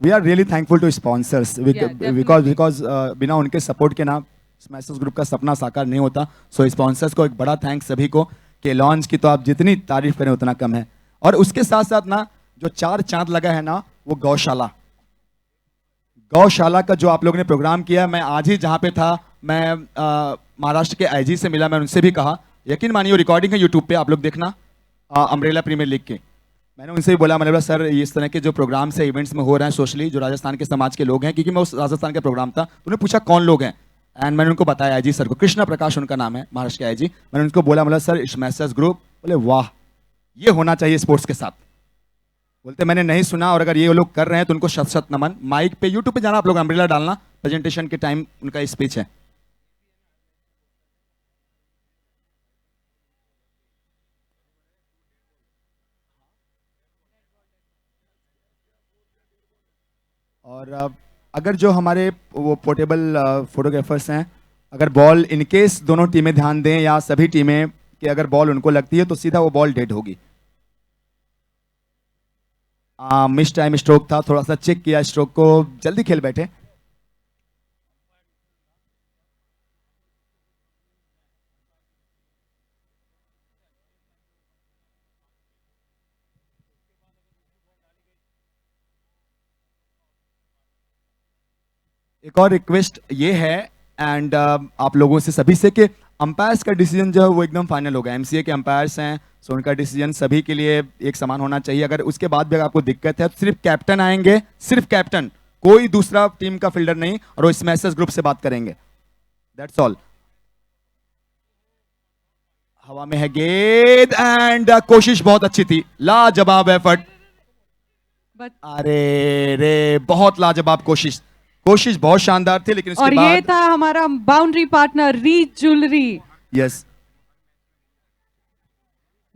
Speaker 2: we are really thankful to sponsors because बिना उनके support के ना smashers group का सपना साकार नहीं होता। सो स्पॉन्सर्स को एक बड़ा थैंक्स सभी को, कि लॉन्च की तो आप जितनी तारीफ करें उतना कम है। और उसके साथ साथ ना जो 4 चांद लगा है ना, वो गौशाला का जो आप लोगों ने प्रोग्राम किया, मैं आज ही जहाँ पे था, मैं महाराष्ट्र के आईजी से मिला, मैं उनसे भी कहा, यकीन मानिए रिकॉर्डिंग है यूट्यूब पे, आप लोग देखना, अम्ब्रेला प्रीमियर लीग के। मैंने उनसे भी बोला, मैंने बोला सर इस तरह के जो प्रोग्राम्स है इवेंट्स में हो रहे हैं सोशली, जो राजस्थान के समाज के लोग हैं, क्योंकि मैं उस राजस्थान का प्रोग्राम था, तो उन्होंने पूछा कौन लोग हैं, एंड मैंने उनको बताया आईजी सर को, कृष्णा प्रकाश उनका नाम है, महाराष्ट्र के आईजी। मैंने उनको बोला, मतलब सर स्मैशर्स ग्रुप, बोले वाह ये होना चाहिए स्पोर्ट्स के साथ। बोलते मैंने नहीं सुना, और अगर ये लोग कर रहे हैं तो उनको शत शत नमन। माइक पे यूट्यूब पे जाना, आप लोग अम्ब्रेला डालना, प्रेजेंटेशन के टाइम उनका स्पीच है। और अगर जो हमारे वो पोर्टेबल फोटोग्राफर्स हैं, अगर बॉल इनकेस दोनों टीमें ध्यान दें या सभी टीमें कि अगर बॉल उनको लगती है तो सीधा वो बॉल डेड होगी। मिस टाइम स्ट्रोक था, थोड़ा सा चेक किया स्ट्रोक को, जल्दी खेल बैठे। एक और रिक्वेस्ट ये है एंड आप लोगों से सभी से कि अंपायर्स का डिसीजन जो है वो एकदम फाइनल होगा। एमसीए के अंपायर्स हैं, सो उनका डिसीजन सभी के लिए एक समान होना चाहिए। अगर उसके बाद भी अगर आपको दिक्कत है तो सिर्फ कैप्टन आएंगे, सिर्फ कैप्टन, कोई दूसरा टीम का फील्डर नहीं, और वो स्मैशर्स ग्रुप से बात करेंगे, दैट्स ऑल। हवा में है गेंद एंड कोशिश बहुत अच्छी थी, लाजवाब एफर्ट। अरे रे बहुत लाजवाब कोशिश बहुत शानदार थी, लेकिन उसके
Speaker 1: और
Speaker 2: बाद
Speaker 1: ये था हमारा boundary partner reach jewellery.
Speaker 2: Yes,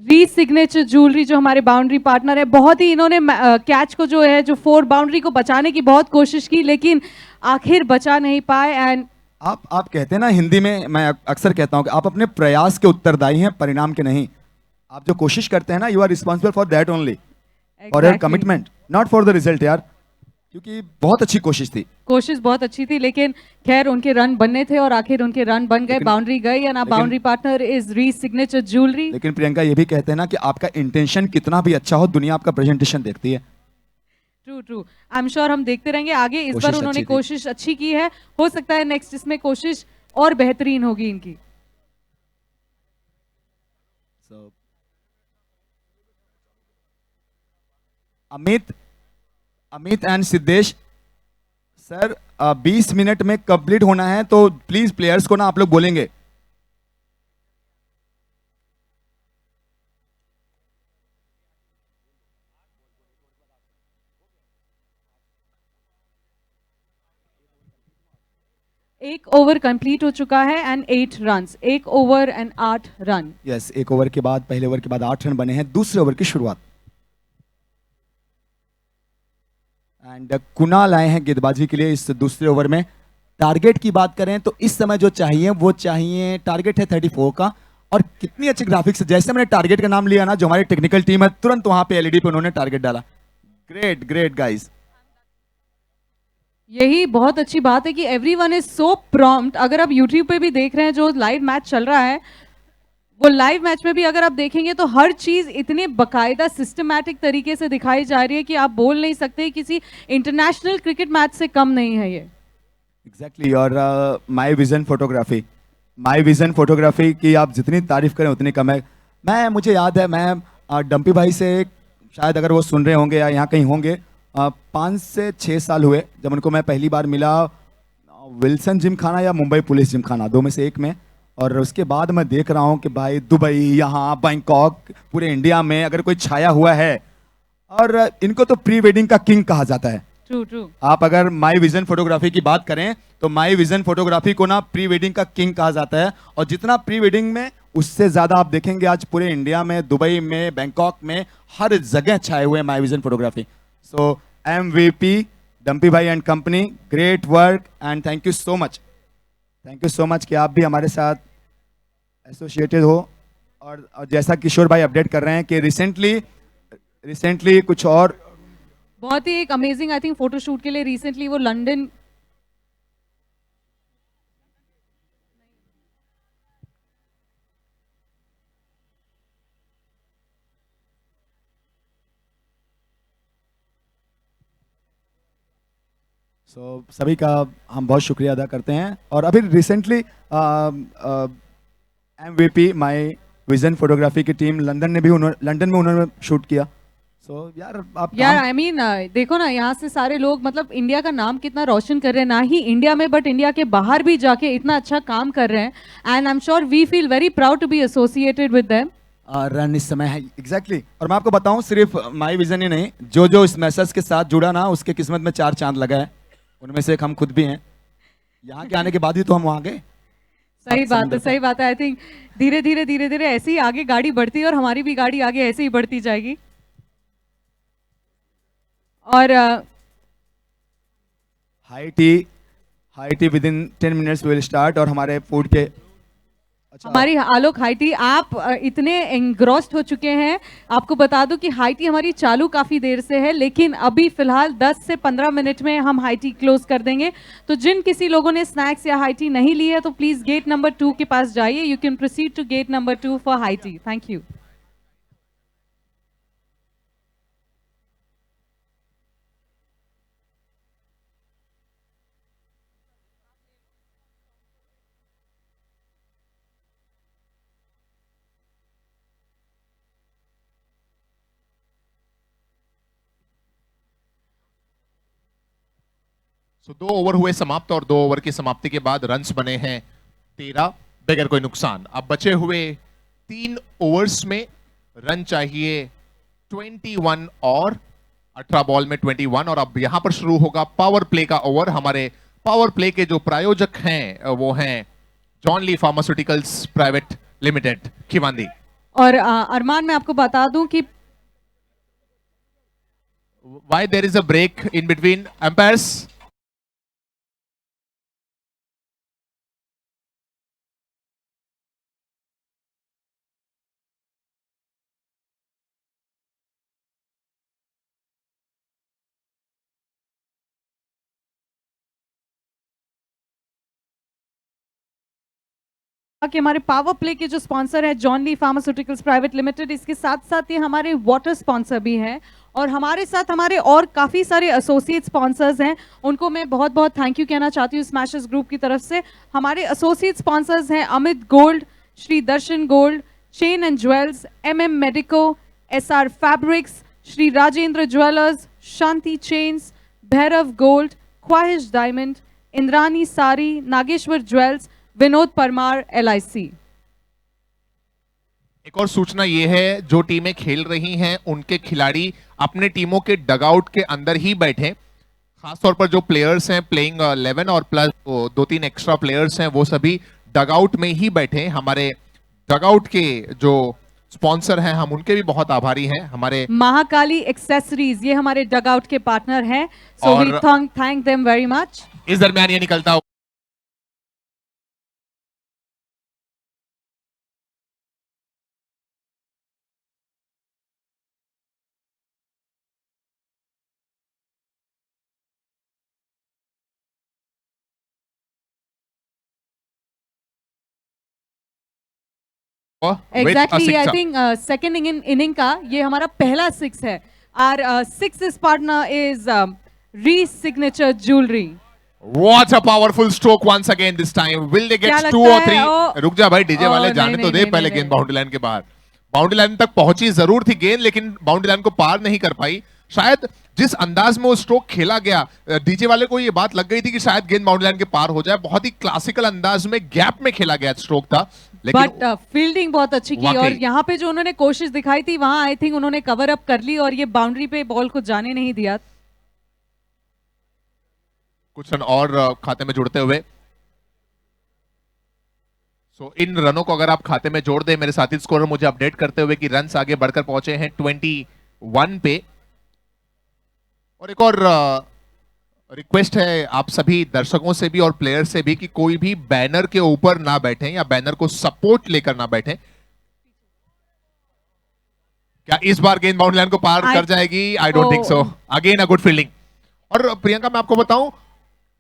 Speaker 1: री सिग्नेचर ज्वेलरी जो हमारे बाउंड्री पार्टनर है, बहुत ही इन्होंने कैच को जो है जो 4 बाउंड्री को बचाने की बहुत कोशिश की, लेकिन आखिर बचा नहीं पाए। एंड
Speaker 2: आप कहते हैं ना हिंदी में, मैं अक्सर कहता हूं कि आप अपने प्रयास के उत्तरदायी हैं, परिणाम के नहीं। आप जो कोशिश करते हैं ना, you are responsible for that only, for your commitment, not for the result यार, क्योंकि बहुत अच्छी कोशिश थी।
Speaker 1: कोशिश बहुत अच्छी थी, लेकिन खैर उनके रन बनने थे और आखिर उनके रन बन गए, बाउंड्री गई। And our boundary partner is Ri Signature Jewellery.
Speaker 2: लेकिन प्रियंका ये भी कहते हैं ना कि आपका इंटेंशन कितना भी अच्छा हो, दुनिया आपका प्रेजेंटेशन देखती है।
Speaker 1: ट्रू आई एम श्योर हम देखते रहेंगे आगे। इस बार उन्होंने कोशिश अच्छी की है, हो सकता है नेक्स्ट इसमें कोशिश और बेहतरीन होगी इनकी।
Speaker 2: Amit and Siddhesh sir, 20 minute में कंप्लीट होना है, तो प्लीज प्लेयर्स को ना आप लोग बोलेंगे।
Speaker 1: एक ओवर कंप्लीट हो चुका है and 8 runs, 1 over and 8 run.
Speaker 2: Yes, 1 over के बाद, पहले ओवर के बाद 8 रन बने हैं, दूसरे ओवर की शुरुआत। एंड कुणाल आए हैं गेंदबाजी के लिए इस दूसरे ओवर में। टारगेट की बात करें तो इस समय जो चाहिए वो चाहिए, टारगेट है 34 का, और कितनी अच्छी ग्राफिक्स। जैसे मैंने टारगेट का नाम लिया ना, जो हमारी टेक्निकल टीम है, तुरंत वहां पे एलईडी पे उन्होंने टारगेट डाला। Great guys.
Speaker 1: यही बहुत अच्छी बात है कि एवरीवन इज सो प्रॉम्प्ट। अगर आप यूट्यूब पे भी देख रहे हैं जो लाइव मैच चल रहा है, वो लाइव मैच में भी अगर आप देखेंगे तो हर चीज इतने बकायदा सिस्टमैटिक तरीके से दिखाई जा रही है कि आप बोल नहीं सकते किसी इंटरनेशनल क्रिकेट मैच से कम नहीं है ये।
Speaker 2: एग्जैक्टली। और my vision photography, my vision photography की आप जितनी तारीफ करें उतनी कम है। मुझे याद है, मैं डम्पी भाई से शायद अगर वो सुन रहे होंगे या यहाँ कहीं होंगे, 5 से 6 साल हुए जब उनको मैं पहली बार मिला, विल्सन जिम खाना या मुंबई पुलिस जिम खाना, दो में से एक में। और उसके बाद मैं देख रहा हूँ कि भाई दुबई, यहाँ बैंकॉक, पूरे इंडिया में अगर कोई छाया हुआ है, और इनको तो प्री वेडिंग का किंग कहा जाता है।
Speaker 1: True true.
Speaker 2: आप अगर माई विजन फोटोग्राफी की बात करें तो माई विजन फोटोग्राफी को ना प्री वेडिंग का किंग कहा जाता है, और जितना प्री वेडिंग में उससे ज्यादा आप देखेंगे आज पूरे इंडिया में, दुबई में, बैंकॉक में, हर जगह छाए हुए हैं my vision photography. So MVP Dumpy bhai and company, great work and thank you so much, thank you so much कि आप भी हमारे साथ एसोसिएटेड हो। और जैसा किशोर भाई अपडेट कर रहे हैं कि रिसेंटली कुछ और
Speaker 1: बहुत ही एक अमेजिंग आई थिंक फोटोशूट के लिए रिसेंटली वो लंदन
Speaker 2: सभी का हम बहुत शुक्रिया अदा करते हैं। और अभी रिसेंटली MVP माई विजन फोटोग्राफी की टीम लंदन में उन्होंने शूट किया। यार
Speaker 1: आई मीन देखो ना, यहाँ से सारे लोग मतलब इंडिया का नाम कितना रोशन कर रहे हैं, ना ही इंडिया में बट इंडिया के बाहर भी जाके इतना अच्छा काम कर रहे हैं। And I am sure we feel very proud to be associated with them.
Speaker 2: Run इस समय है एग्जैक्टली। और मैं आपको बताऊं, सिर्फ माई विजन ही नहीं, जो इस मैसेज के साथ जुड़ा ना, उसके किस्मत में 4 चांद लगा है, उनमें से एक हम खुद भी हैं। यहाँ के आने के बाद ही तो हम वहाँ गए।
Speaker 1: सही बात है। आई थिंक धीरे धीरे ऐसे ही आगे गाड़ी बढ़ती है, और हमारी भी गाड़ी आगे ऐसे ही बढ़ती जाएगी। और
Speaker 2: high tea with in 10 minutes will start. और हमारे फूड के
Speaker 1: हमारी आलोक हाई टी, आप इतने एंग्रॉस्ड हो चुके हैं, आपको बता दूं कि हाई टी हमारी चालू काफ़ी देर से है, लेकिन अभी फिलहाल 10 से 15 मिनट में हम हाई टी क्लोज कर देंगे। तो जिन किसी लोगों ने स्नैक्स या हाई टी नहीं ली है तो प्लीज़ गेट नंबर 2 के पास जाइए। You can proceed to gate number 2 for high tea. Thank you.
Speaker 4: So 2 over हुए समाप्त, और 2 ओवर की समाप्ति के बाद रन्स बने हैं 13 बगैर कोई नुकसान। अब बचे हुए 3 ओवर्स में रन चाहिए 21 और 18 बॉल में 21। और अब यहां पर शुरू होगा पावर प्ले का ओवर। हमारे पावर प्ले के जो प्रायोजक हैं वो हैं John Lee pharmaceuticals private limited, Khiwandi.
Speaker 1: और अरमान, मैं आपको बता दूं कि
Speaker 4: why there is a break in between umpires?
Speaker 1: कि हमारे पावर प्ले के जो स्पॉन्सर है John Lee pharmaceuticals private limited, इसके साथ साथ ये हमारे वाटर स्पॉन्सर भी हैं, और हमारे साथ हमारे और काफ़ी सारे एसोसिएट स्पॉन्सर्स हैं। उनको मैं बहुत बहुत थैंक यू कहना चाहती हूँ स्मैशर्स ग्रुप की तरफ से। हमारे एसोसिएट स्पॉन्सर्स हैं Amit gold, Shri Darshan gold, chain and jewels, MM medico, SR fabrics, Shri Rajendra jewellers, Shanti chains, Bhairav gold, ख्वाहिश डायमंड, इंद्रानी सारी, नागेश्वर ज्वेल्स, विनोद परमार LIC।
Speaker 4: एक और सूचना ये है, जो टीमें खेल रही हैं उनके खिलाड़ी अपने टीमों के डगआउट के अंदर ही बैठे। खासतौर पर जो प्लेयर्स हैं प्लेइंग 11 और प्लस 2-3 एक्स्ट्रा प्लेयर्स हैं, वो सभी डगआउट में ही बैठे। हमारे डगआउट के जो स्पॉन्सर हैं हम उनके भी बहुत आभारी हैं। हमारे
Speaker 1: महाकाली एक्सेसरीज, ये हमारे डगआउट के पार्टनर हैं, so we thank them very much.
Speaker 4: इस दरमियान ये निकलता
Speaker 1: exactly, I think second inning का ये हमारा पहला 6 है। Our 6 partner is Ri Signature Jewellery.
Speaker 4: What a powerful stroke once again this time. Will they
Speaker 1: क्या
Speaker 4: get two
Speaker 1: लगता
Speaker 4: or
Speaker 1: है?
Speaker 4: three? रुक जा भाई, डीजे वाले
Speaker 1: नहीं,
Speaker 4: जाने तो
Speaker 1: नहीं,
Speaker 4: दे
Speaker 1: नहीं,
Speaker 4: पहले
Speaker 1: नहीं,
Speaker 4: गेंद
Speaker 1: नहीं।
Speaker 4: बाउंड्री लाइन के बाहर। बाउंड्री लाइन तक पहुंची जरूर थी गेंद, लेकिन बाउंड्री लाइन को पार नहीं कर पाई। शायद जिस अंदाज में वो स्ट्रोक खेला गया, डीजे वाले को ये बात लग गई थी कि शायद गेंद बाउंड्री लाइन के पार हो जाए। बहुत ही क्लासिकल अंदाज में गैप में खेला गया स्ट्रोक था, लेकिन
Speaker 1: बट फील्डिंग बहुत अच्छी की और
Speaker 4: वाकई।
Speaker 1: यहाँ पे जो उन्होंने कोशिश दिखाई थी वहां आई थिंक उन्होंने कवर अप कर ली और ये बाउंड्री पे बॉल को जाने नहीं दिया।
Speaker 4: कुछ रन और खाते में जुड़ते हुए। इन रनों को अगर आप खाते में जोड़ दें, मेरे साथी स्कोरर मुझे अपडेट करते हुए कि रन्स आगे बढ़कर पहुंचे हैं 21 पे। और एक और रिक्वेस्ट है आप सभी दर्शकों से भी और प्लेयर से भी कि कोई भी बैनर के ऊपर ना बैठे या बैनर को सपोर्ट लेकर ना बैठे। क्या इस बार गेंद बाउंड्री लाइन को पार कर जाएगी? I don't think so. Again a good fielding. और प्रियंका, मैं आपको बताऊं,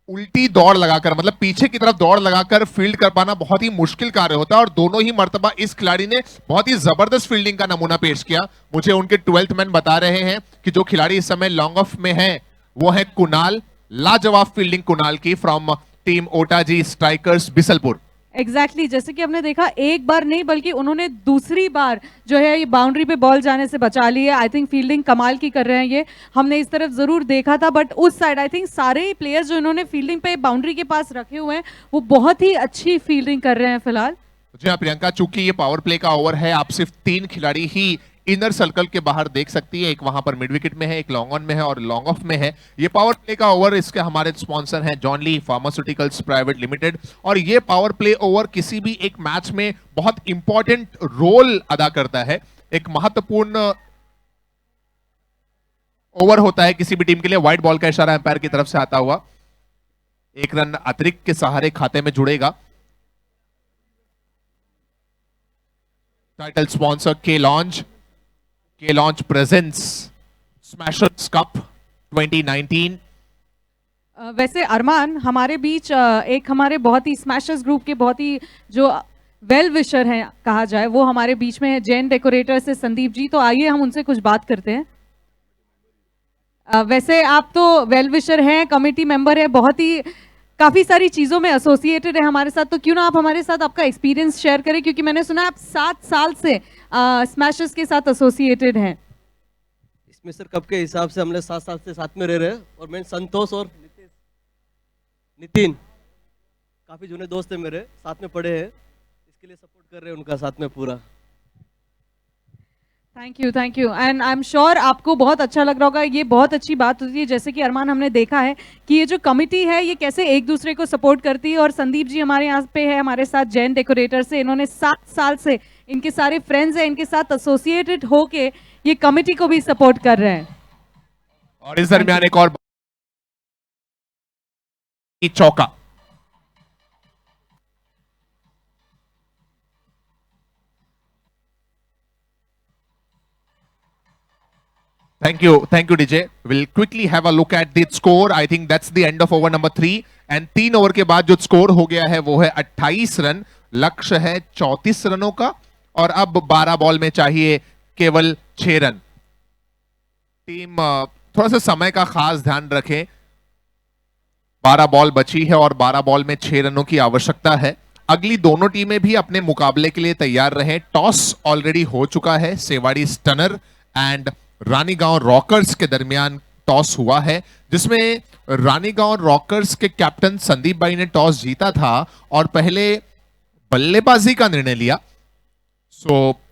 Speaker 4: उल्टी दौड़ लगाकर, मतलब पीछे की तरफ दौड़ लगाकर फील्ड कर पाना बहुत ही मुश्किल कार्य होता है, और दोनों ही मर्तबा इस खिलाड़ी ने बहुत ही जबरदस्त फील्डिंग का नमूना पेश किया। मुझे उनके 12th मैन बता रहे हैं कि जो खिलाड़ी इस समय लॉन्ग ऑफ में है वो है कुणाल। लाजवाब फील्डिंग कुणाल की from team Otaji strikers Bisalpur.
Speaker 1: Exactly जैसे कि हमने देखा एक बार नहीं बल्कि उन्होंने दूसरी बार जो है ये बाउंड्री पे बॉल जाने से बचा ली है। आई थिंक फील्डिंग कमाल की कर रहे हैं ये, हमने इस तरफ जरूर देखा था, बट उस साइड आई थिंक सारे प्लेयर्स जो इन्होंने फील्डिंग पे बाउंड्री के पास रखे हुए हैं वो बहुत ही अच्छी फील्डिंग कर रहे हैं फिलहाल।
Speaker 4: जी हाँ प्रियंका, चूंकि ये पावर प्ले का ओवर है, आप सिर्फ 3 खिलाड़ी ही इनर सर्कल के बाहर देख सकती है। एक वहां पर मिड विकेट में है, एक लॉन्ग ऑन में है और लॉन्ग ऑफ में है। ये पावर प्ले का ओवर, इसके हमारे स्पॉन्सर हैं John Lee pharmaceuticals private limited. और ये पावर प्ले ओवर किसी भी एक मैच में बहुत इंपॉर्टेंट रोल अदा करता है। एक महत्वपूर्ण ओवर होता है किसी भी टीम के लिए। व्हाइट बॉल का इशारा एम्पायर की तरफ से आता हुआ 1 रन अतिरिक्त के सहारे खाते में जुड़ेगा। टाइटल स्पॉन्सर के लॉन्च प्रेजेंट्स स्मैशर्स कप 2019।
Speaker 1: वैसे अरमान, हमारे बीच एक हमारे बहुत ही स्मैशर्स ग्रुप के बहुत ही जो वेल विशर हैं कहा जाए, वो हमारे बीच में है जैन डेकोरेटर से संदीप जी। तो आइए हम उनसे कुछ बात करते हैं। वैसे आप तो वेल विशर हैं, कमेटी मेंबर है, बहुत ही काफ़ी सारी चीज़ों में एसोसिएटेड है हमारे साथ, तो क्यों ना आप हमारे साथ आपका एक्सपीरियंस शेयर करें, क्योंकि मैंने सुना आप 7 साल से स्मैशर्स के साथ एसोसिएटेड हैं।
Speaker 7: स्मैशर कप के हिसाब से हम लोग 7 साल से साथ में रह रहे हैं, और मैं संतोष और नितिन काफ़ी जुने दोस्त हैं मेरे, साथ में पढ़े हैं, इसके लिए सपोर्ट कर रहे हैं उनका साथ में पूरा।
Speaker 1: Thank you and I am sure आपको बहुत अच्छा लग रहा होगा। ये बहुत अच्छी बात होती है, जैसे कि अरमान हमने देखा है कि ये जो कमिटी है ये कैसे एक दूसरे को सपोर्ट करती है। और संदीप जी हमारे यहाँ पे है हमारे साथ जैन डेकोरेटर से, इन्होंने 7 साल से, इनके सारे फ्रेंड्स हैं, इनके साथ एसोसिएटेड होके ये कमिटी को भी सपोर्ट कर रहे हैं।
Speaker 4: और इस दरमियान एक और चौका। Thank you, DJ. We'll quickly have a look at the score. I think that's the end of over number 3. And 3 over के बाद जो स्कोर हो गया है वो है 28 रन। लक्ष्य है 34 रनों का, और अब 12 बॉल में चाहिए केवल 6 रन। टीम थोड़ा सा समय का खास ध्यान रखें। 12 बॉल बची है और 12 बॉल में 6 रनों की आवश्यकता है। अगली दोनों टीमें भी अपने मुकाबले के लिए तैयार रहें। टॉस ऑलरेडी हो चुका है, Sewadi Stunner and Ranigaon Rockers के दरमियान टॉस हुआ है, जिसमें रानीगांव रॉकर्स के कैप्टन संदीप भाई ने टॉस जीता था और पहले बल्लेबाजी का निर्णय लिया।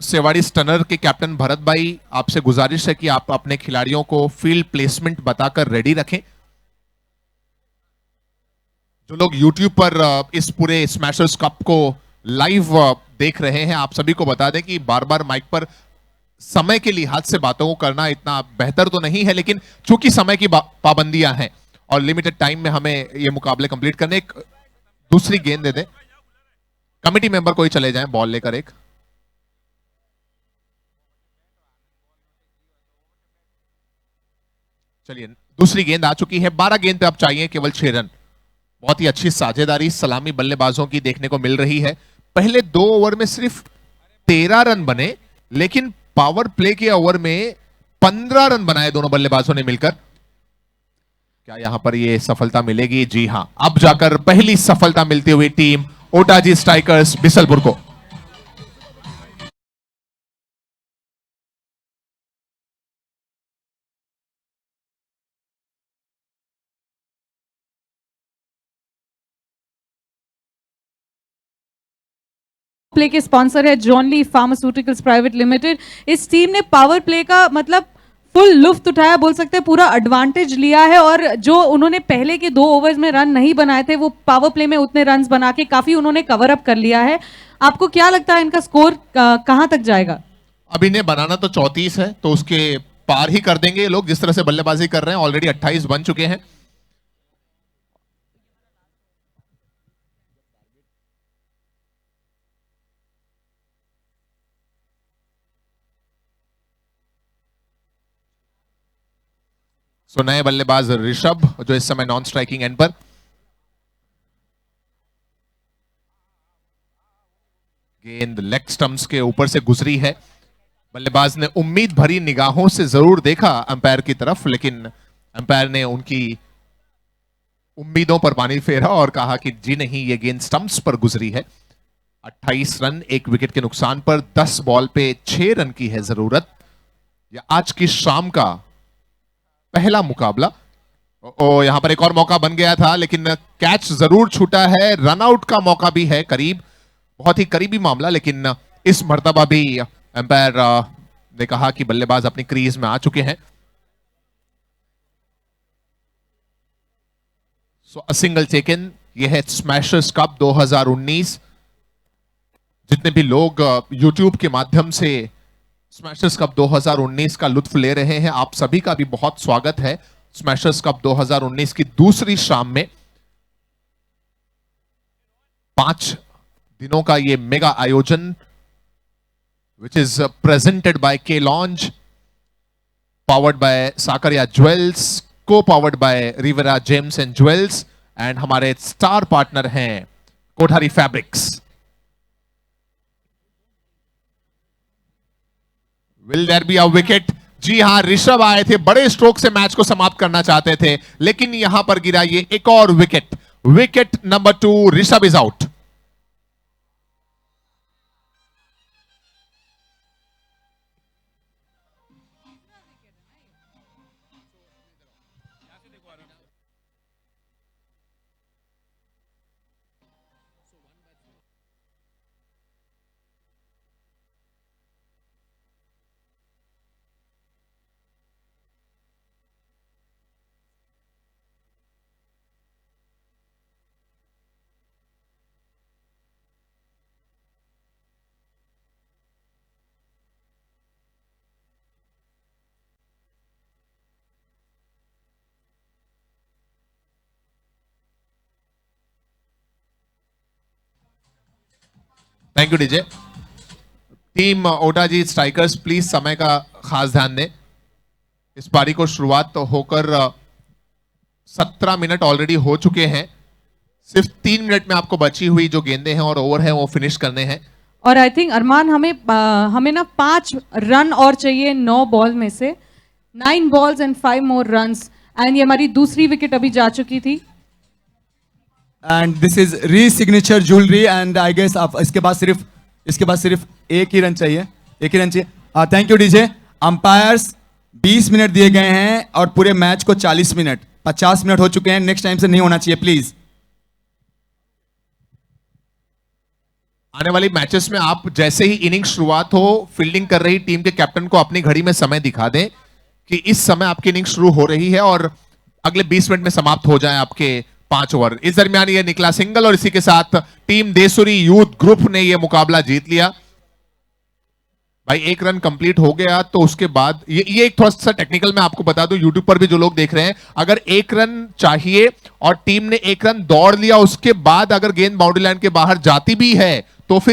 Speaker 4: सेवाड़ी स्टनर के कैप्टन भरत भाई, आपसे गुजारिश है कि आप अपने खिलाड़ियों को फील्ड प्लेसमेंट बताकर रेडी रखें। जो लोग YouTube पर इस पूरे स्मैशर्स कप को लाइव देख रहे हैं, आप सभी को बता दें कि बार बार माइक पर समय के लिहाज से बातों को करना इतना बेहतर तो नहीं है, लेकिन चूंकि समय की पाबंदियां हैं और लिमिटेड टाइम में हमें ये मुकाबले कंप्लीट करने, एक दूसरी गेंद दे दें। कमेटी मेंबर कोई चले जाएं बॉल लेकर। एक चलिए, दूसरी गेंद आ चुकी है। 12 गेंद पे अब चाहिए केवल 6 रन। बहुत ही अच्छी साझेदारी सलामी बल्लेबाजों की देखने को मिल रही है। पहले 2 ओवर में सिर्फ 13 रन बने, लेकिन पावर प्ले के ओवर में 15 रन बनाए दोनों बल्लेबाजों ने मिलकर। क्या यहां पर ये सफलता मिलेगी? जी हां, अब जाकर पहली सफलता मिलती हुई टीम ओटाजी स्ट्राइकर्स बिसलपुर को।
Speaker 1: प्ले के स्पॉन्सर है जॉनली फार्मास्यूटिकल्स प्राइवेट लिमिटेड। इस टीम ने पावर प्ले का मतलब फुल लुफ्त उठाया, बोल सकते हैं पूरा एडवांटेज लिया है, और जो उन्होंने पहले के 2 ओवर्स में रन नहीं बनाए थे वो पावर प्ले में उतने रन्स बना के काफी उन्होंने कवर अप कर लिया है। आपको क्या लगता है इनका स्कोर कहां तक जाएगा?
Speaker 4: अब इन्हें बनाना तो 34 है, तो उसके पार ही कर देंगे ये लोग जिस तरह से बल्लेबाजी कर रहे हैं। ऑलरेडी 28 बन चुके हैं। सो नए बल्लेबाज ऋषभ जो इस समय नॉन स्ट्राइकिंग एंड पर। गेंद लेग स्टंप्स के ऊपर से गुजरी है। बल्लेबाज ने उम्मीद भरी निगाहों से जरूर देखा अंपायर की तरफ, लेकिन अंपायर ने उनकी उम्मीदों पर पानी फेरा और कहा कि जी नहीं, ये गेंद स्टंप्स पर गुजरी है। 28 रन 1 विकेट के नुकसान पर 10 बॉल पे 6 रन की है जरूरत। यह आज की शाम का पहला मुकाबला। यहां पर एक और मौका बन गया था, लेकिन कैच जरूर छूटा है। रन आउट का मौका भी है करीब, बहुत ही करीबी मामला, लेकिन इस मर्तबा भी अंपायर ने कहा कि बल्लेबाज अपनी क्रीज में आ चुके हैं। सो अ सिंगल टेकन। यह है स्मैशर्स कप 2019। जितने भी लोग YouTube के माध्यम से स्मैशर्स कप 2019 का लुत्फ ले रहे हैं, आप सभी का भी बहुत स्वागत है स्मैशर्स कप 2019 की दूसरी शाम में। 5 दिनों का ये मेगा आयोजन which is presented by K Launch, powered by Sakarya Jewels, co-powered by Rivera Gems and Jewels, and हमारे स्टार पार्टनर हैं Kothari fabrics. Will there be a wicket? जी हां, ऋषभ आए थे, बड़े स्ट्रोक से मैच को समाप्त करना चाहते थे, लेकिन यहां पर गिरा ये एक और wicket. Wicket number 2, Rishabh is out. Thank you DJ. Team Otaji strikers please समय का खास ध्यान दें। इस पारी को शुरुआत तो होकर 17 मिनट ऑलरेडी हो चुके हैं। सिर्फ 3 मिनट में आपको बची हुई जो गेंदें हैं और ओवर हैं वो फिनिश करने हैं।
Speaker 1: और आई थिंक अरमान हमें ना 5 रन और चाहिए 9 बॉल में से। 9 balls and 5 more runs, and ये हमारी दूसरी विकेट अभी जा चुकी थी।
Speaker 2: And this is Ri Signature Jewellery, and I guess आप इसके बाद सिर्फ एक ही रन चाहिए। Thank you DJ. Umpires 20 minute दिए गए हैं और पूरे मैच को 40 मिनट, 50 मिनट हो चुके हैं। नेक्स्ट टाइम से नहीं होना चाहिए प्लीज।
Speaker 4: आने वाली मैचेस में आप जैसे ही इनिंग शुरुआत हो, फील्डिंग कर रही टीम के कैप्टन को अपनी घड़ी में समय दिखा दें कि इस समय आपकी इनिंग शुरू हो रही है और अगले 20 मिनट में समाप्त हो जाए आपके 5 ओवर। इस दरमियान ये निकला सिंगल और इसी के साथ टीम देसुरी यूथ ग्रुप ने यह मुकाबला जीत लिया। भाई 1 रन कंप्लीट हो गया तो उसके बाद ये एक थोड़ा सा टेक्निकल मैं आपको बता दूं, यूट्यूब पर भी जो लोग देख रहे हैं, अगर 1 रन चाहिए और टीम ने 1 रन दौड़ लिया, उसके बाद अगर गेंद बाउंड्री लाइन के बाहर जाती भी है तो फिर